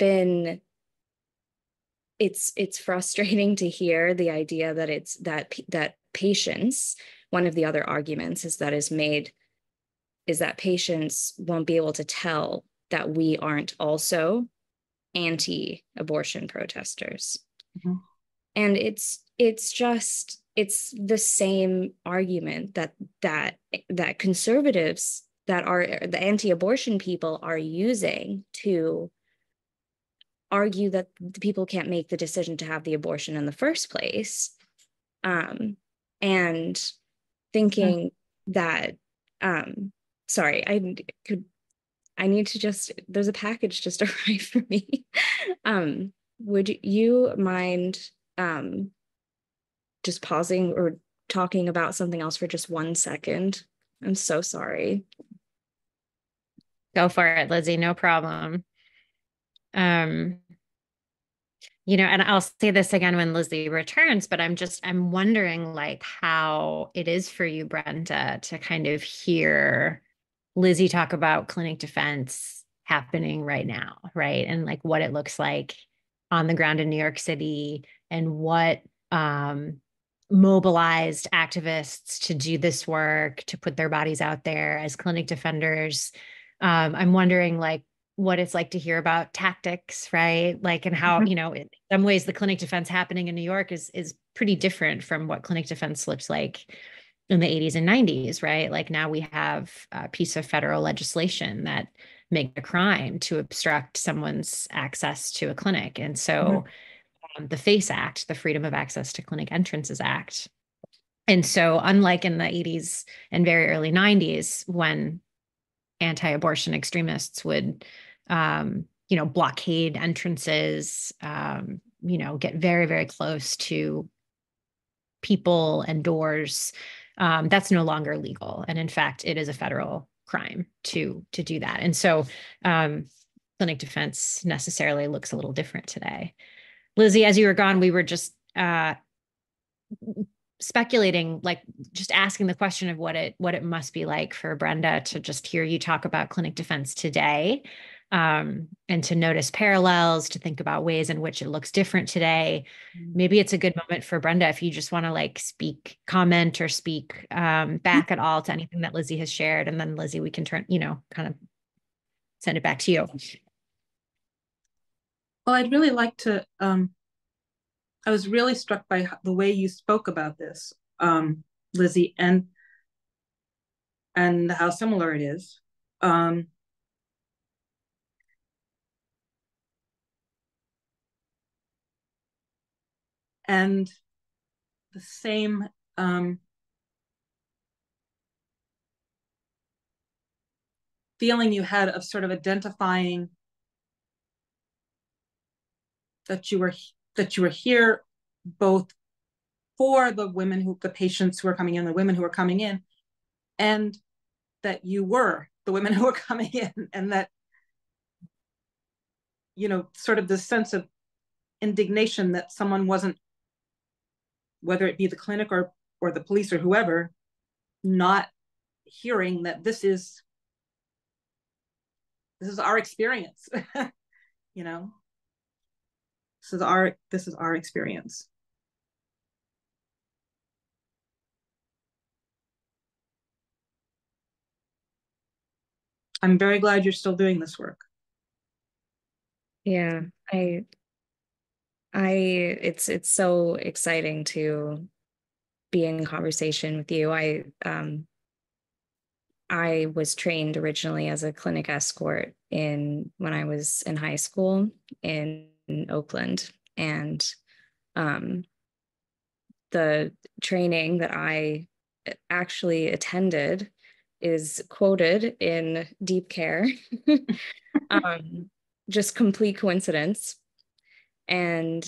frustrating to hear the idea that that patients, one of the other arguments is that patients won't be able to tell that we aren't also anti-abortion protesters. And it's the same argument that conservatives, that are the anti-abortion people, are using to argue that the people can't make the decision to have the abortion in the first place, and thinking that sorry, I need to just, there's a package just arrived for me. Would you mind just pausing or talking about something else for just 1 second? I'm so sorry. Go for it, Lizzie, no problem. and I'll say this again when Lizzie returns, but I'm wondering like how it is for you, Brenda, to kind of hear Lizzie talk about clinic defense happening right now, right? And like what it looks like on the ground in New York City and what mobilized activists to do this work, to put their bodies out there as clinic defenders. I'm wondering like what it's like to hear about tactics, right? Like, and how, in some ways the clinic defense happening in New York is pretty different from what clinic defense looks like in the 80s and 90s, right? Like now we have a piece of federal legislation that make a crime to obstruct someone's access to a clinic. And so the FACE Act, the Freedom of Access to Clinic Entrances Act. And so unlike in the 80s and very early 90s, when anti-abortion extremists would, blockade entrances, get very, very close to people and doors, that's no longer legal. And in fact, it is a federal crime to do that. And so clinic defense necessarily looks a little different today. Lizzie, as you were gone, we were just speculating, like just asking the question of what it must be like for Brenda to just hear you talk about clinic defense today, and to notice parallels, to think about ways in which it looks different today. Maybe it's a good moment for Brenda if you just want to like comment or speak back at all to anything that Lizzie has shared, and then Lizzie, we can turn, kind of send it back to you. Well, I'd really like to, I was really struck by the way you spoke about this, Lizzie, and how similar it is. And the same feeling you had of sort of identifying that you were here both for the patients who are coming in, the women who are coming in, and that you were the women who are coming in, and that, sort of this sense of indignation that someone wasn't, whether it be the clinic or the police or whoever, not hearing that this is our experience. This is our experience. I'm very glad you're still doing this work. Yeah, it's so exciting to be in conversation with you. I was trained originally as a clinic escort when I was in high school in Oakland, and the training that I actually attended is quoted in Deep Care. Just complete coincidence. And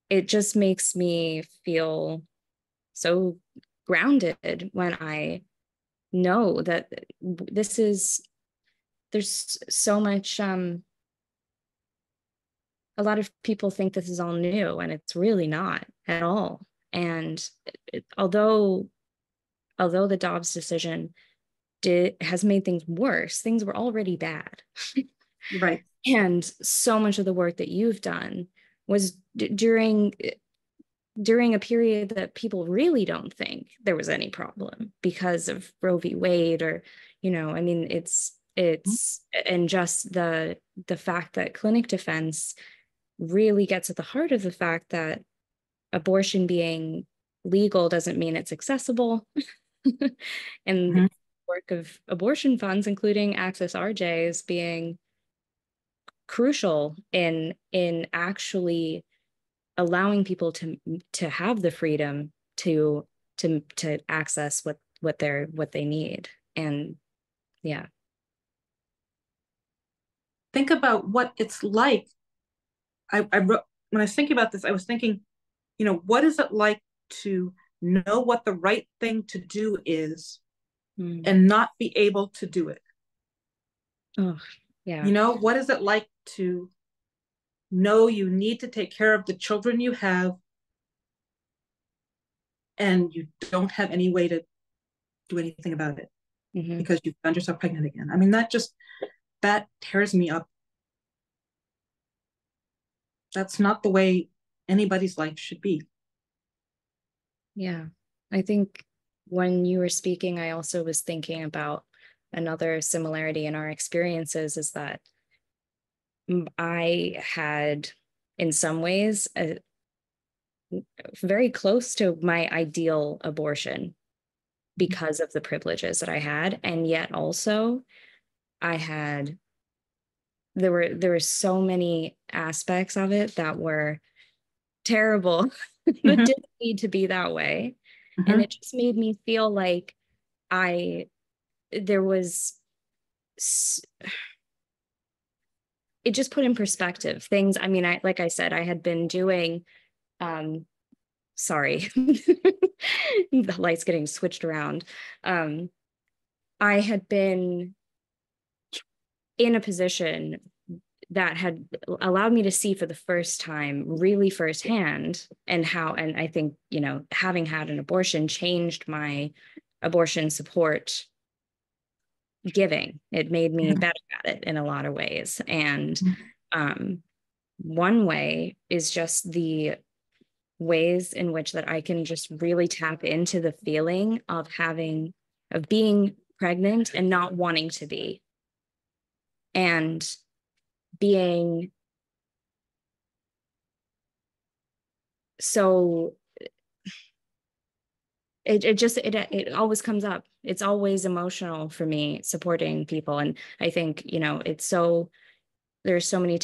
it just makes me feel so grounded when I know that there's so much, a lot of people think this is all new, and it's really not at all. And although the Dobbs decision has made things worse, things were already bad. Right. And so much of the work that you've done was during a period that people really don't think there was any problem because of Roe v. Wade, or, it's and just the fact that clinic defense really gets at the heart of the fact that abortion being legal doesn't mean it's accessible. And the work of abortion funds, including Access RJ, is being crucial in actually allowing people to have the freedom to access what they need. And yeah, think about what it's like. I wrote, when I was thinking about this, I was thinking, what is it like to know what the right thing to do is and not be able to do it? Oh, yeah. What is it like to No, you need to take care of the children you have, and you don't have any way to do anything about it because you found yourself pregnant again. I mean, that tears me up. That's not the way anybody's life should be. Yeah, I think when you were speaking, I also was thinking about another similarity in our experiences is that I had, in some ways, very close to my ideal abortion because of the privileges that I had. And yet also there were so many aspects of it that were terrible that didn't need to be that way. And it just made me feel like it just put in perspective things. I mean, like I said, I had been doing, sorry, the light's getting switched around. I had been in a position that had allowed me to see for the first time, really firsthand, and I think, you know, having had an abortion changed my abortion support giving. It made me better at it in a lot of ways. And one way is just the ways in which that I can just really tap into the feeling of being pregnant and not wanting to be, and being so it always comes up. It's always emotional for me supporting people. And I think, you know, there's so many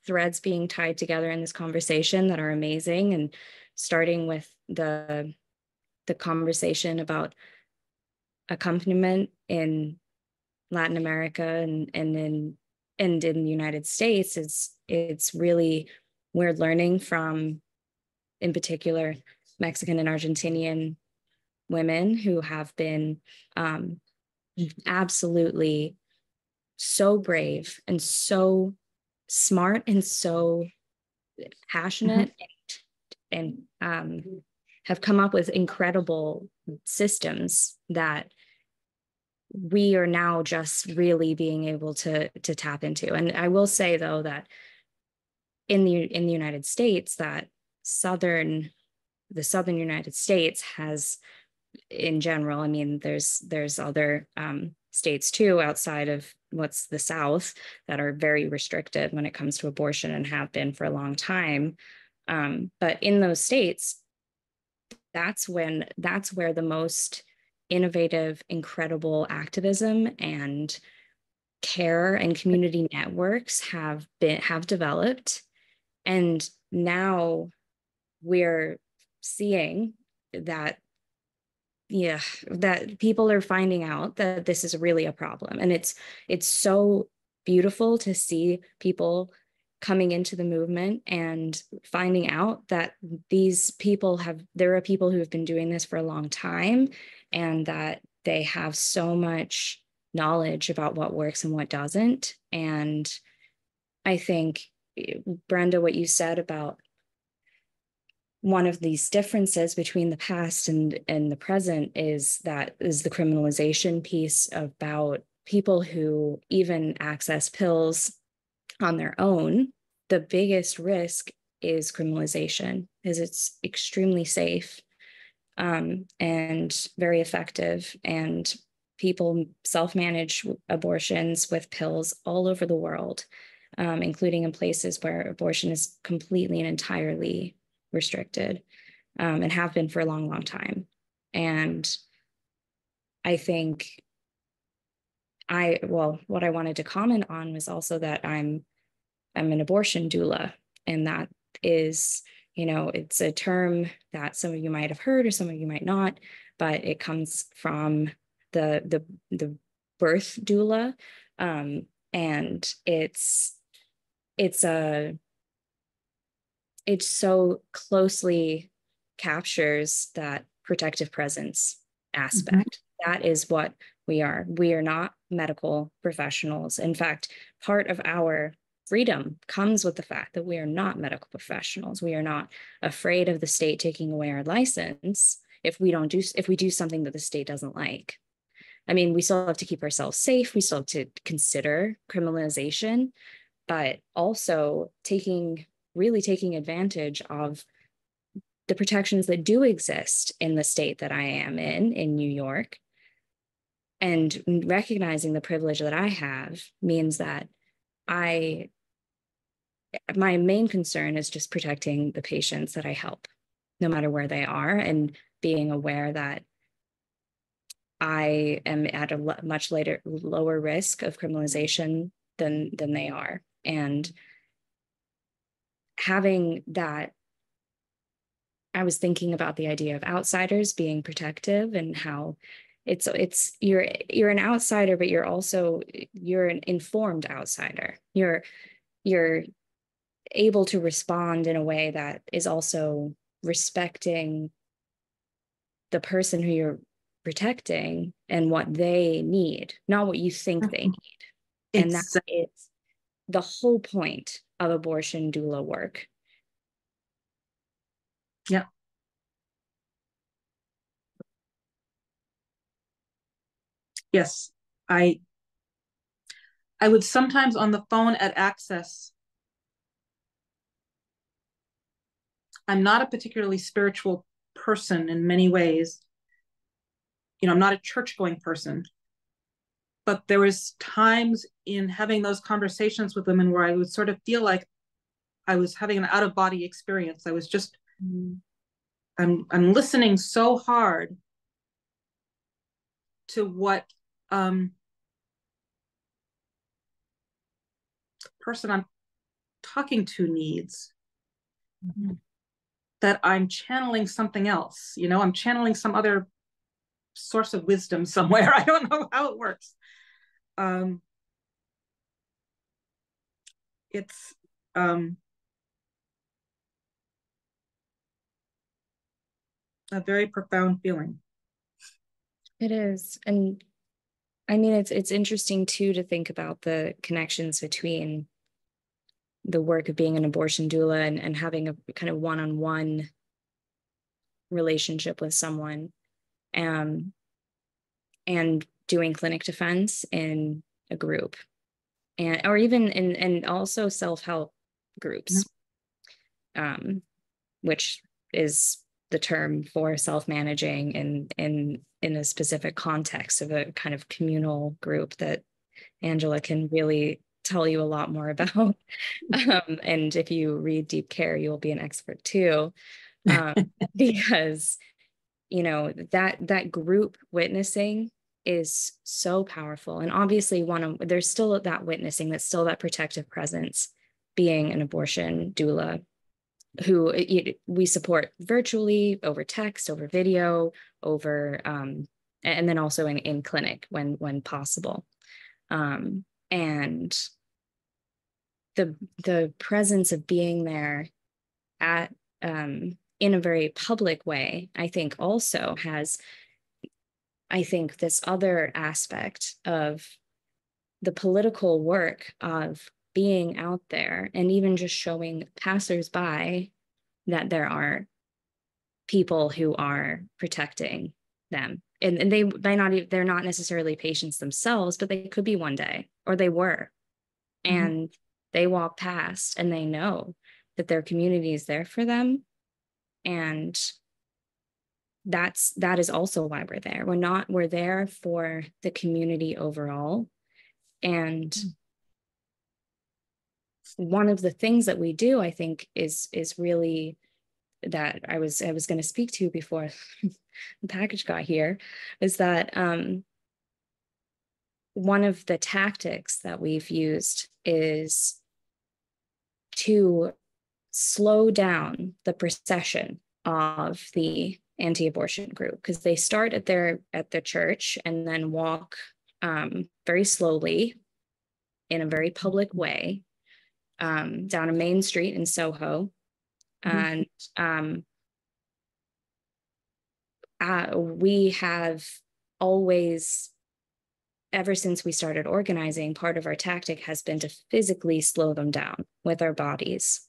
threads being tied together in this conversation that are amazing. And starting with the conversation about accompaniment in Latin America and in the United States, it's really, we're learning from, in particular, Mexican and Argentinian women who have been absolutely so brave and so smart and so passionate and have come up with incredible systems that we are now just really being able to tap into. And I will say, though, that in the United States, that the southern United States has, in general, I mean, there's other states too outside of what's the South that are very restricted when it comes to abortion and have been for a long time. But in those states, that's where the most innovative, incredible activism and care and community networks have developed. And now we're seeing that, that people are finding out that this is really a problem. And it's so beautiful to see people coming into the movement and finding out that there are people who have been doing this for a long time, and that they have so much knowledge about what works and what doesn't. And I think, Brenda, what you said about one of these differences between the past and the present is the criminalization piece about people who even access pills on their own. The biggest risk is criminalization, because it's extremely safe and very effective. And people self-manage abortions with pills all over the world, including in places where abortion is completely and entirely restricted, and have been for a long, long time. And I think what I wanted to comment on was also that I'm an abortion doula, and that is, it's a term that some of you might have heard or some of you might not, but it comes from the birth doula, and it so closely captures that protective presence aspect. That is what we are. We are not medical professionals. In fact, part of our freedom comes with the fact that we are not medical professionals. We are not afraid of the state taking away our license if we do something that the state doesn't like. I mean, we still have to keep ourselves safe. We still have to consider criminalization, but also really taking advantage of the protections that do exist in the state that I am in New York. And recognizing the privilege that I have means that my main concern is just protecting the patients that I help, no matter where they are, and being aware that I am at a much lower risk of criminalization than they are. And having that, I was thinking about the idea of outsiders being protective, and how you're an outsider, but you're an informed outsider. You're able to respond in a way that is also respecting the person who you're protecting and what they need, not what you think they need. And that is the whole point of abortion doula work. Yeah. Yes, I would sometimes on the phone at Access. I'm not a particularly spiritual person in many ways. You know, I'm not a church-going person. But there was times in having those conversations with women where I would sort of feel like I was having an out-of-body experience. I was just, I'm listening so hard to what the person I'm talking to needs, that I'm channeling something else. You know, I'm channeling some other source of wisdom somewhere. I don't know how it works. It's a very profound feeling. It is. And I mean, it's interesting too to think about the connections between the work of being an abortion doula and having a kind of one-on-one relationship with someone, and doing clinic defense in a group, or even and also self-help groups, which is the term for self-managing in a specific context of a kind of communal group that Angela can really tell you a lot more about. And if you read Deep Care, you will be an expert too, because you know that group witnessing is so powerful. And obviously there's still that witnessing, that's still that protective presence, being an abortion doula who we support virtually, over text, over video, over and then also in clinic when possible. And the presence of being there at in a very public way, I think also has, I think, this other aspect of the political work of being out there and even just showing passersby that there are people who are protecting them. And they might not, they're not necessarily patients themselves, but they could be one day, or they were. And they walk past and they know that their community is there for them. And that is also why we're there. We're there for the community overall. And one of the things that we do, I think, is really that I was going to speak to before the package got here, is that one of the tactics that we've used is to slow down the procession of the anti-abortion group, because they start at their church and then walk very slowly in a very public way down a main street in Soho. And we have always ever since we started organizing, part of our tactic has been to physically slow them down with our bodies.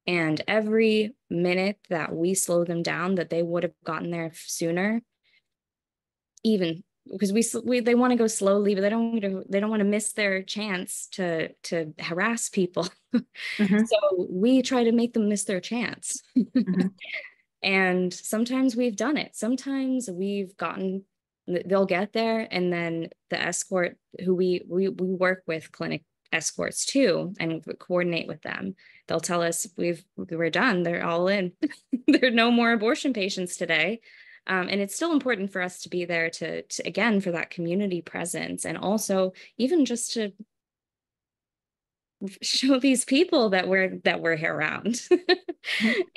And every minute that we slow them down, that they would have gotten there sooner, even because they want to go slowly, but they don't want to miss their chance to harass people. So we try to make them miss their chance. And sometimes we've done it. Sometimes they'll get there, and then the escort, who we work with clinic escorts too, and coordinate with them. They'll tell us we're done. They're all in. There are no more abortion patients today. And it's still important for us to be there to again, for that community presence, and also even just to show these people that we're here around,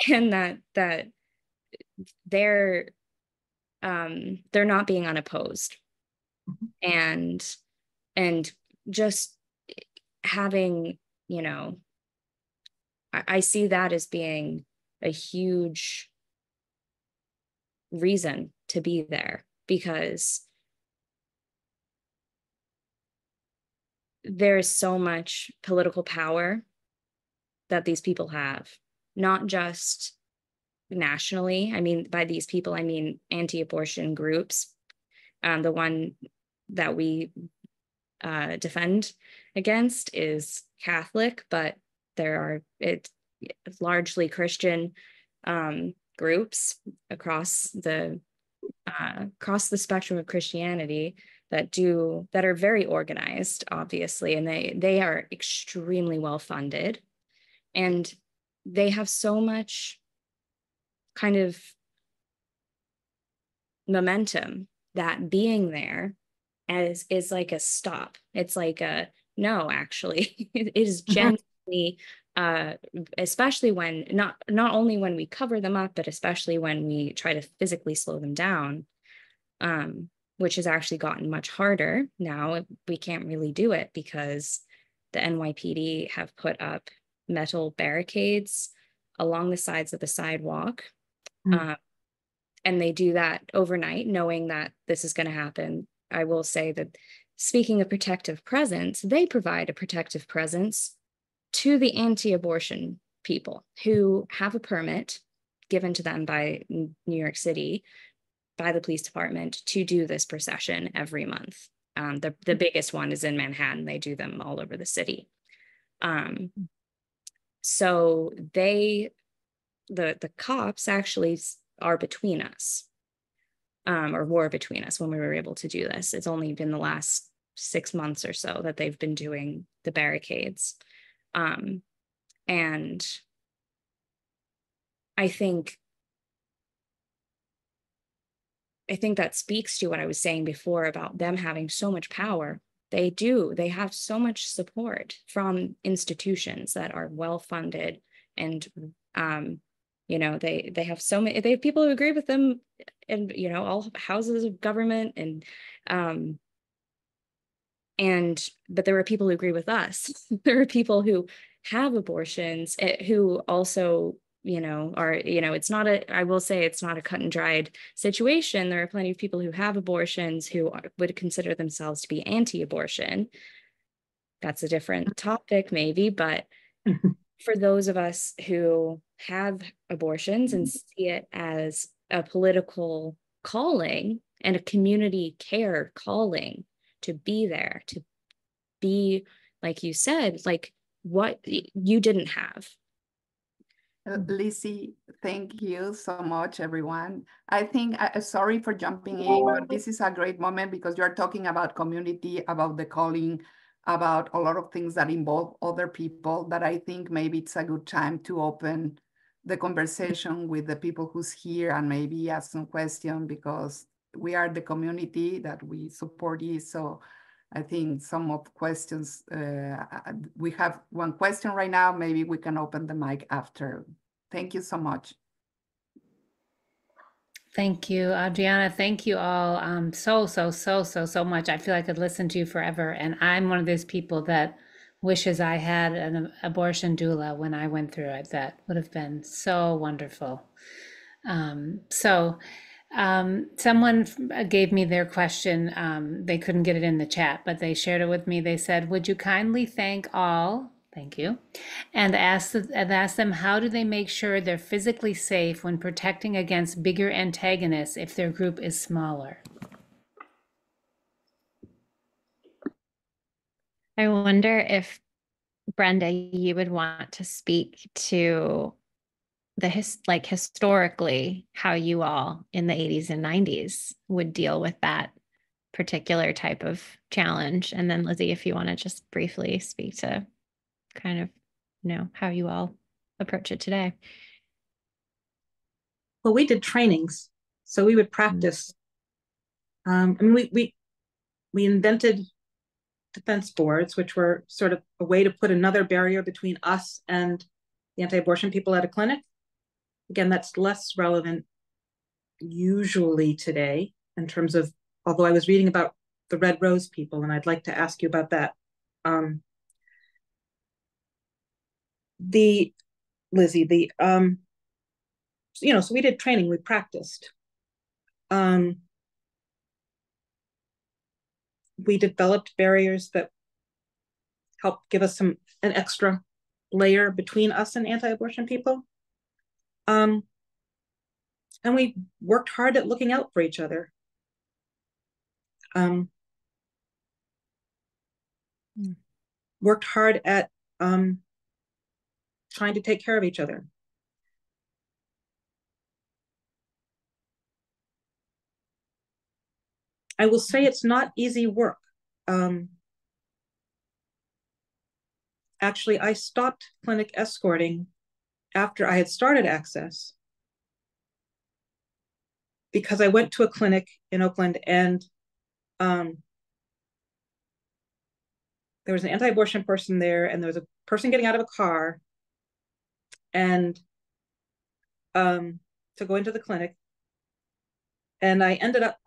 and that they're not being unopposed, and just having, you know, I see that as being a huge reason to be there, because there's so much political power that these people have, not just nationally. I mean, by these people, I mean anti-abortion groups. The one that we defend against is Catholic, but it's largely Christian groups across the spectrum of Christianity that are very organized, obviously, and they are extremely well funded, and they have so much kind of momentum that being there is like a stop. It's like a no, actually. It is genuinely especially when not only when we cover them up, but especially when we try to physically slow them down, which has actually gotten much harder now. We can't really do it because the NYPD have put up metal barricades along the sides of the sidewalk. And they do that overnight, knowing that this is going to happen. I will say that, speaking of protective presence, they provide a protective presence to the anti-abortion people who have a permit given to them by New York City, by the police department, to do this procession every month. The biggest one is in Manhattan. They do them all over the city. So the cops actually are between us, or were between us when we were able to do this. It's only been the last 6 months or so that they've been doing the barricades. And I think that speaks to what I was saying before about them having so much power. They have so much support from institutions that are well funded, and you know, they have they have people who agree with them, and, you know, all houses of government, but there are people who agree with us. There are people who have abortions, who also, you know, I will say it's not a cut and dried situation. There are plenty of people who have abortions who would consider themselves to be anti-abortion. That's a different topic maybe, but for those of us who have abortions and see it as a political calling and a community care calling, to be there, to be, like you said, like what you didn't have. Lizzie, thank you so much, everyone. I think, sorry for jumping in, but this is a great moment because you're talking about community, about the calling, about a lot of things that involve other people, that I think maybe it's a good time to open the conversation with the people who's here and maybe ask some questions, because we are the community that we support you. So I think some of questions, we have one question right now, maybe we can open the mic after. Thank you so much. Thank you, Adriana. Thank you all so much. I feel like I could listen to you forever. And I'm one of those people that wishes I had an abortion doula when I went through it. That would have been so wonderful. Someone gave me their question. They couldn't get it in the chat, but they shared it with me. They said, would you kindly thank all, thank you, and ask them how do they make sure they're physically safe when protecting against bigger antagonists if their group is smaller? I wonder if, Brenda, you would want to speak to the historically how you all in the 80s and 90s would deal with that particular type of challenge. And then Lizzie, if you want to just briefly speak to kind of, how you all approach it today. Well, we did trainings, so we would practice. I mean, we invented defense boards, which were sort of a way to put another barrier between us and the anti-abortion people at a clinic. Again, that's less relevant usually today in terms of, although I was reading about the Red Rose people, and I'd like to ask you about that. Lizzie, so we did training, we practiced. We developed barriers that helped give us an extra layer between us and anti-abortion people. And we worked hard at looking out for each other. Worked hard at trying to take care of each other. I will say it's not easy work. Actually, I stopped clinic escorting after I had started Access because I went to a clinic in Oakland and there was an anti-abortion person there and there was a person getting out of a car and to go into the clinic. And I ended up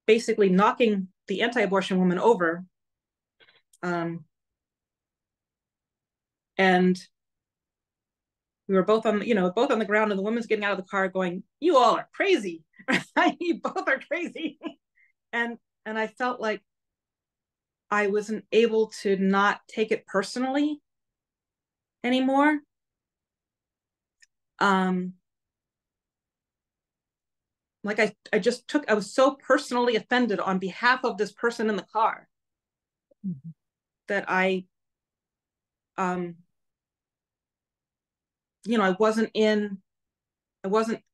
basically knocking the anti-abortion woman over. And we were both on, both on the ground, and the woman's getting out of the car going, "You all are crazy." You both are crazy. And I felt like I wasn't able to not take it personally anymore. Like I was so personally offended on behalf of this person in the car that I wasn't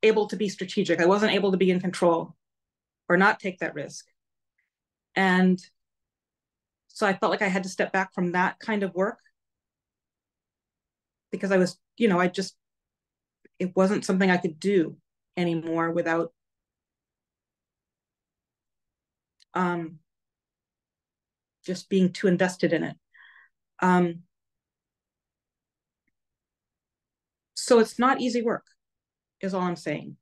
able to be strategic. I wasn't able to be in control or not take that risk. And so I felt like I had to step back from that kind of work because I was, it wasn't something I could do anymore without just being too invested in it. So it's not easy work, is all I'm saying.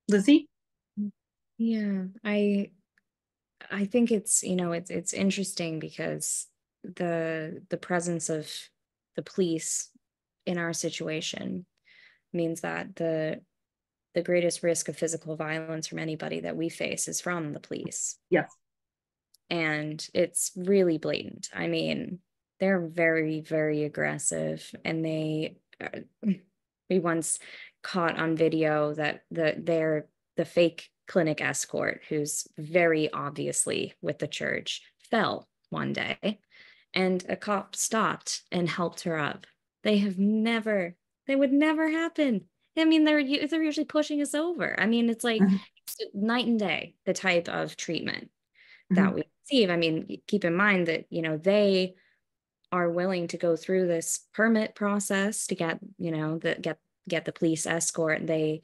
Lizzie? Yeah, I think it's, it's interesting because the presence of the police in our situation means that the greatest risk of physical violence from anybody that we face is from the police. Yes. And it's really blatant. I mean, they're very, very aggressive, and we once caught on video that the fake clinic escort, who's very obviously with the church, fell one day, and a cop stopped and helped her up. They would never happen. I mean, they're usually pushing us over. I mean, it's like it's night and day, the type of treatment that we receive. I mean, keep in mind that, they are willing to go through this permit process to get, get the police escort. They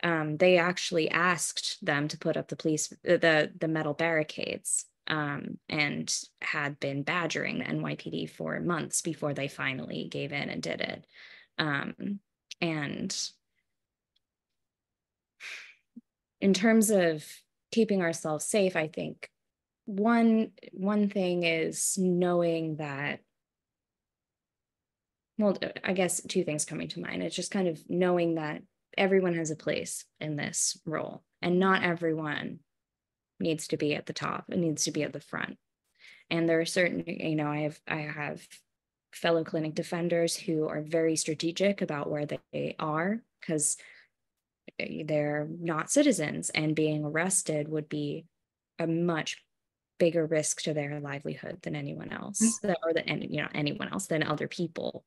actually asked them to put up the metal barricades, and had been badgering the NYPD for months before they finally gave in and did it. And in terms of keeping ourselves safe, I think one thing is knowing that, well, I guess two things coming to mind. It's just kind of knowing that everyone has a place in this role, and not everyone needs to be at the top. It needs to be at the front. And there are certain, I have fellow clinic defenders who are very strategic about where they are, because they're not citizens, and being arrested would be a much bigger risk to their livelihood than anyone else, or anyone else than other people.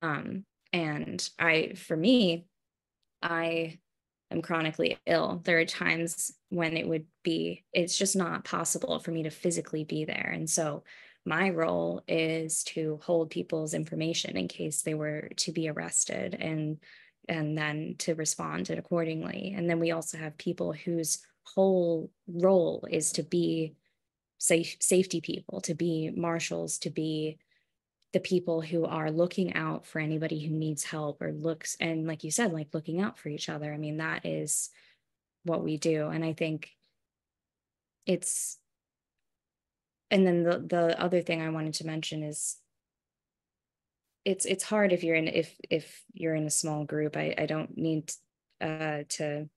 And for me, I am chronically ill. There are times when it's just not possible for me to physically be there. And so my role is to hold people's information in case they were to be arrested, and then to respond accordingly. And then we also have people whose whole role is to be safety people, to be marshals, to be the people who are looking out for anybody who needs help or looks, and like you said, like looking out for each other. I mean, that is what we do. And I think and then the other thing I wanted to mention is it's hard if you're in a small group. I don't need to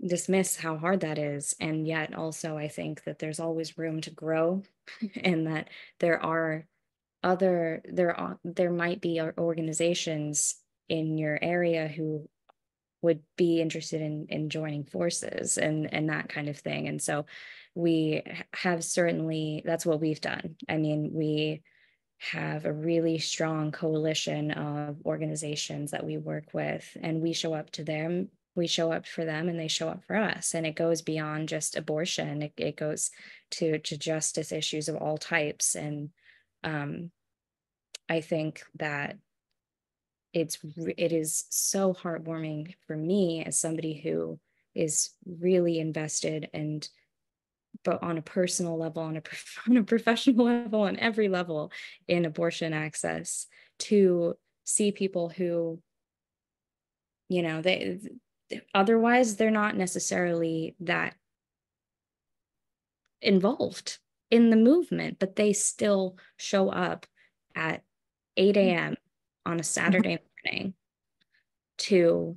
dismiss how hard that is. And yet also I think that there's always room to grow and that there might be organizations in your area who would be interested in joining forces and that kind of thing. And so we have certainly, that's what we've done. I mean, we have a really strong coalition of organizations that we work with, and we show up to them. We show up for them and they show up for us. And it goes beyond just abortion. It goes to justice issues of all types. And I think that it is so heartwarming for me as somebody who is really invested, and but on a personal level, on a professional level, on every level in abortion access, to see people who, they otherwise they're not necessarily that involved in the movement, but they still show up at 8 a.m. on a Saturday morning to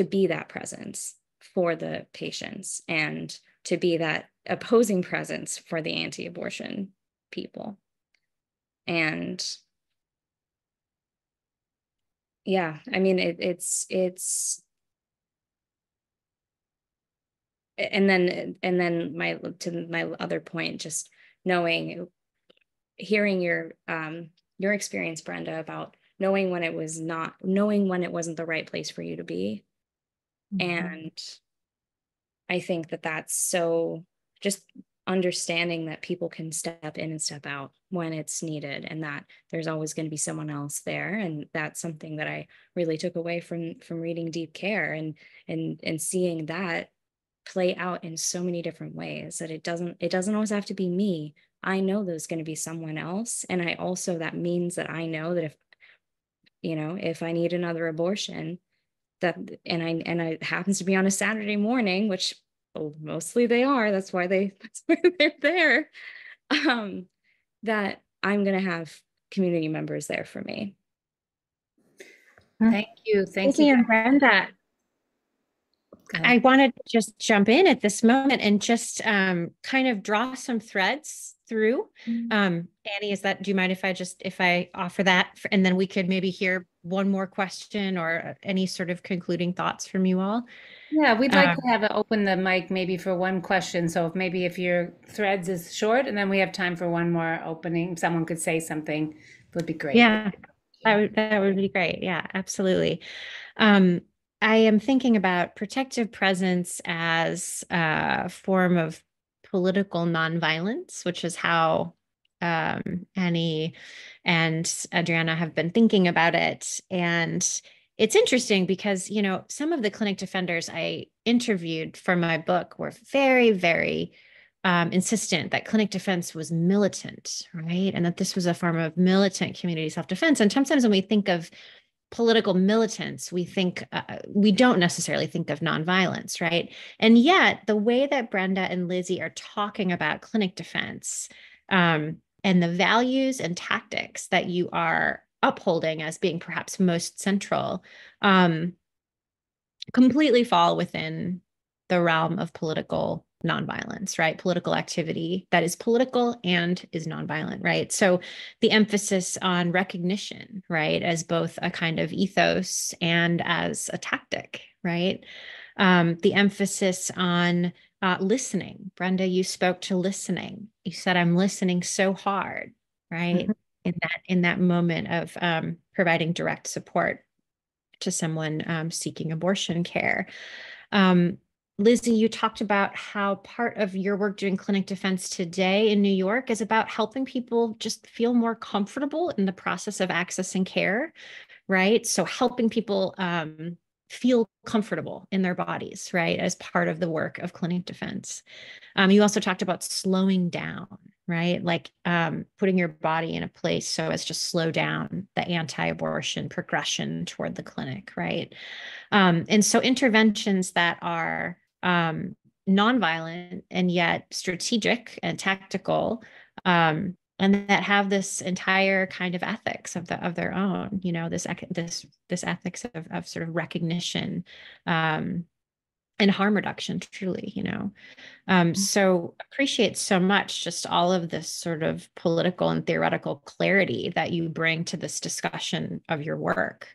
be that presence for the patients, and to be that opposing presence for the anti-abortion people. And yeah, I mean, it's and then my other point, just hearing your experience, Brenda, about knowing when it wasn't the right place for you to be. Mm-hmm. And I think that's so, just understanding that people can step in and step out when it's needed, and that there's always going to be someone else there. And that's something that I really took away from reading Deep Care, and seeing that play out in so many different ways, that it doesn't always have to be me. I know there's going to be someone else. And that means that I know that if I need another abortion, and it happens to be on a Saturday morning, which mostly they are, that's why they're there, that I'm going to have community members there for me. Thank you. Thank you, Brenda. I wanted to just jump in at this moment and just kind of draw some threads through. Annie, do you mind if I offer that, and then we could maybe hear one more question or any sort of concluding thoughts from you all? Yeah, we'd like to open the mic maybe for one question. So if your threads is short, and then we have time for one more opening, someone could say something, it would be great. Yeah, that would be great. Yeah, absolutely. I am thinking about protective presence as a form of political nonviolence, which is how Annie and Adriana have been thinking about it. And it's interesting because, some of the clinic defenders I interviewed for my book were very, very insistent that clinic defense was militant, right? And that this was a form of militant community self-defense. And sometimes when we think of political militants, we don't necessarily think of nonviolence, right? And yet the way that Brenda and Lizzie are talking about clinic defense, and the values and tactics that you are upholding as being perhaps most central, completely fall within the realm of political nonviolence, right? Political activity that is political and is nonviolent, right? So the emphasis on recognition, right, as both a kind of ethos and as a tactic, right? The emphasis on listening. Brenda, you spoke to listening. You said, "I'm listening so hard," right? In that moment of providing direct support to someone seeking abortion care. Lizzie, you talked about how part of your work doing clinic defense today in New York is about helping people just feel more comfortable in the process of accessing care, right? So helping people feel comfortable in their bodies, right, as part of the work of clinic defense. You also talked about slowing down, right? Like putting your body in a place so as to slow down the anti-abortion progression toward the clinic, right? And so interventions that are nonviolent and yet strategic and tactical, and that have this entire kind of ethics of their own, you know, this ethics of sort of recognition and harm reduction, truly, you know. So appreciate so much just all of this sort of political and theoretical clarity that you bring to this discussion of your work.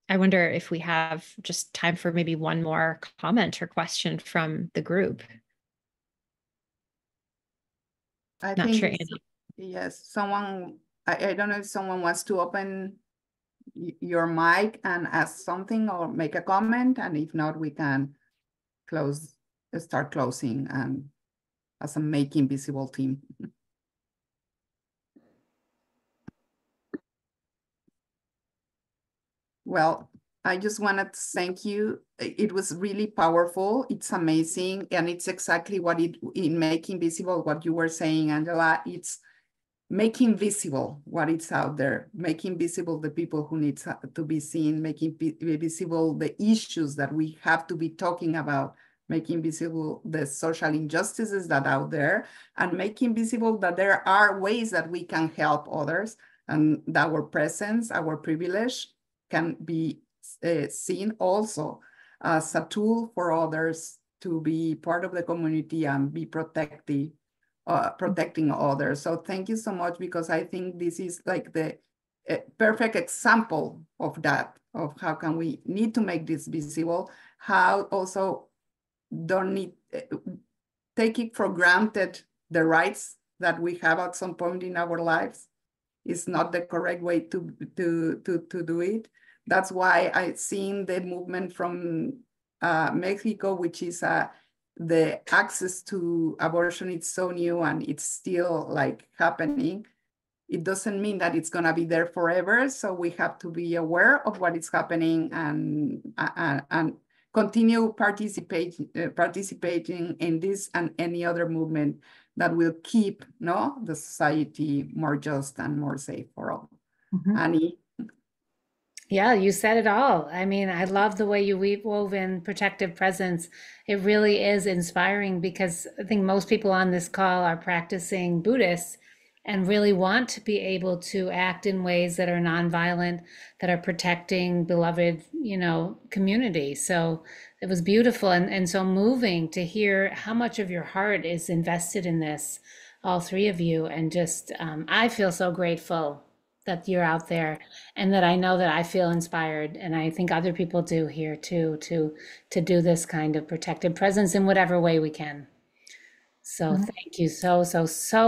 I wonder if we have just time for maybe one more comment or question from the group. I Not think sure, it's- Annie. Yes, I don't know if someone wants to open your mic and ask something or make a comment, and if not, we can start closing and as a Making Visible team. Well, I just wanted to thank you. It was really powerful. It's amazing. And it's exactly what in Making Visible, what you were saying, Angela, it's making visible what is out there, making visible the people who need to be seen, making visible the issues that we have to be talking about, making visible the social injustices that are out there, and making visible that there are ways that we can help others, and that our presence, our privilege can be seen also as a tool for others to be part of the community and be protecting others. So thank you so much, because I think this is like the perfect example of that, of how can we need to make this visible, how also don't need, take it for granted the rights that we have at some point in our lives is not the correct way to do it. That's why I've seen the movement from Mexico, which is the access to abortion is so new and it's still like happening. It doesn't mean that it's gonna be there forever. So we have to be aware of what is happening and continue participating in this and any other movement that will keep the society more just and more safe for all. Annie? Yeah, you said it all. I mean, I love the way you wove in protective presence. It really is inspiring, because I think most people on this call are practicing Buddhists and really want to be able to act in ways that are nonviolent, that are protecting beloved, community. So it was beautiful and so moving to hear how much of your heart is invested in this, all three of you. And just, I feel so grateful that you're out there, and that I know that I feel inspired, and I think other people do here too, to do this kind of protective presence in whatever way we can. So thank you so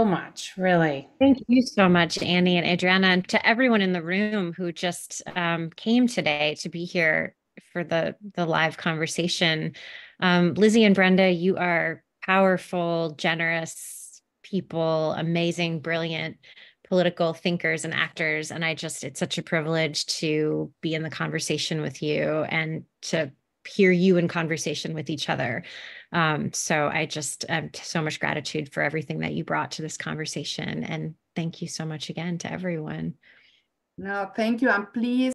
much, really. Thank you so much, Annie and Adriana, and to everyone in the room who just came today to be here for the live conversation. Lizzie and Brenda, you are powerful, generous people, amazing, brilliant political thinkers and actors. And it's such a privilege to be in the conversation with you and to hear you in conversation with each other. So I just have so much gratitude for everything that you brought to this conversation. And thank you so much again to everyone. No, thank you. And please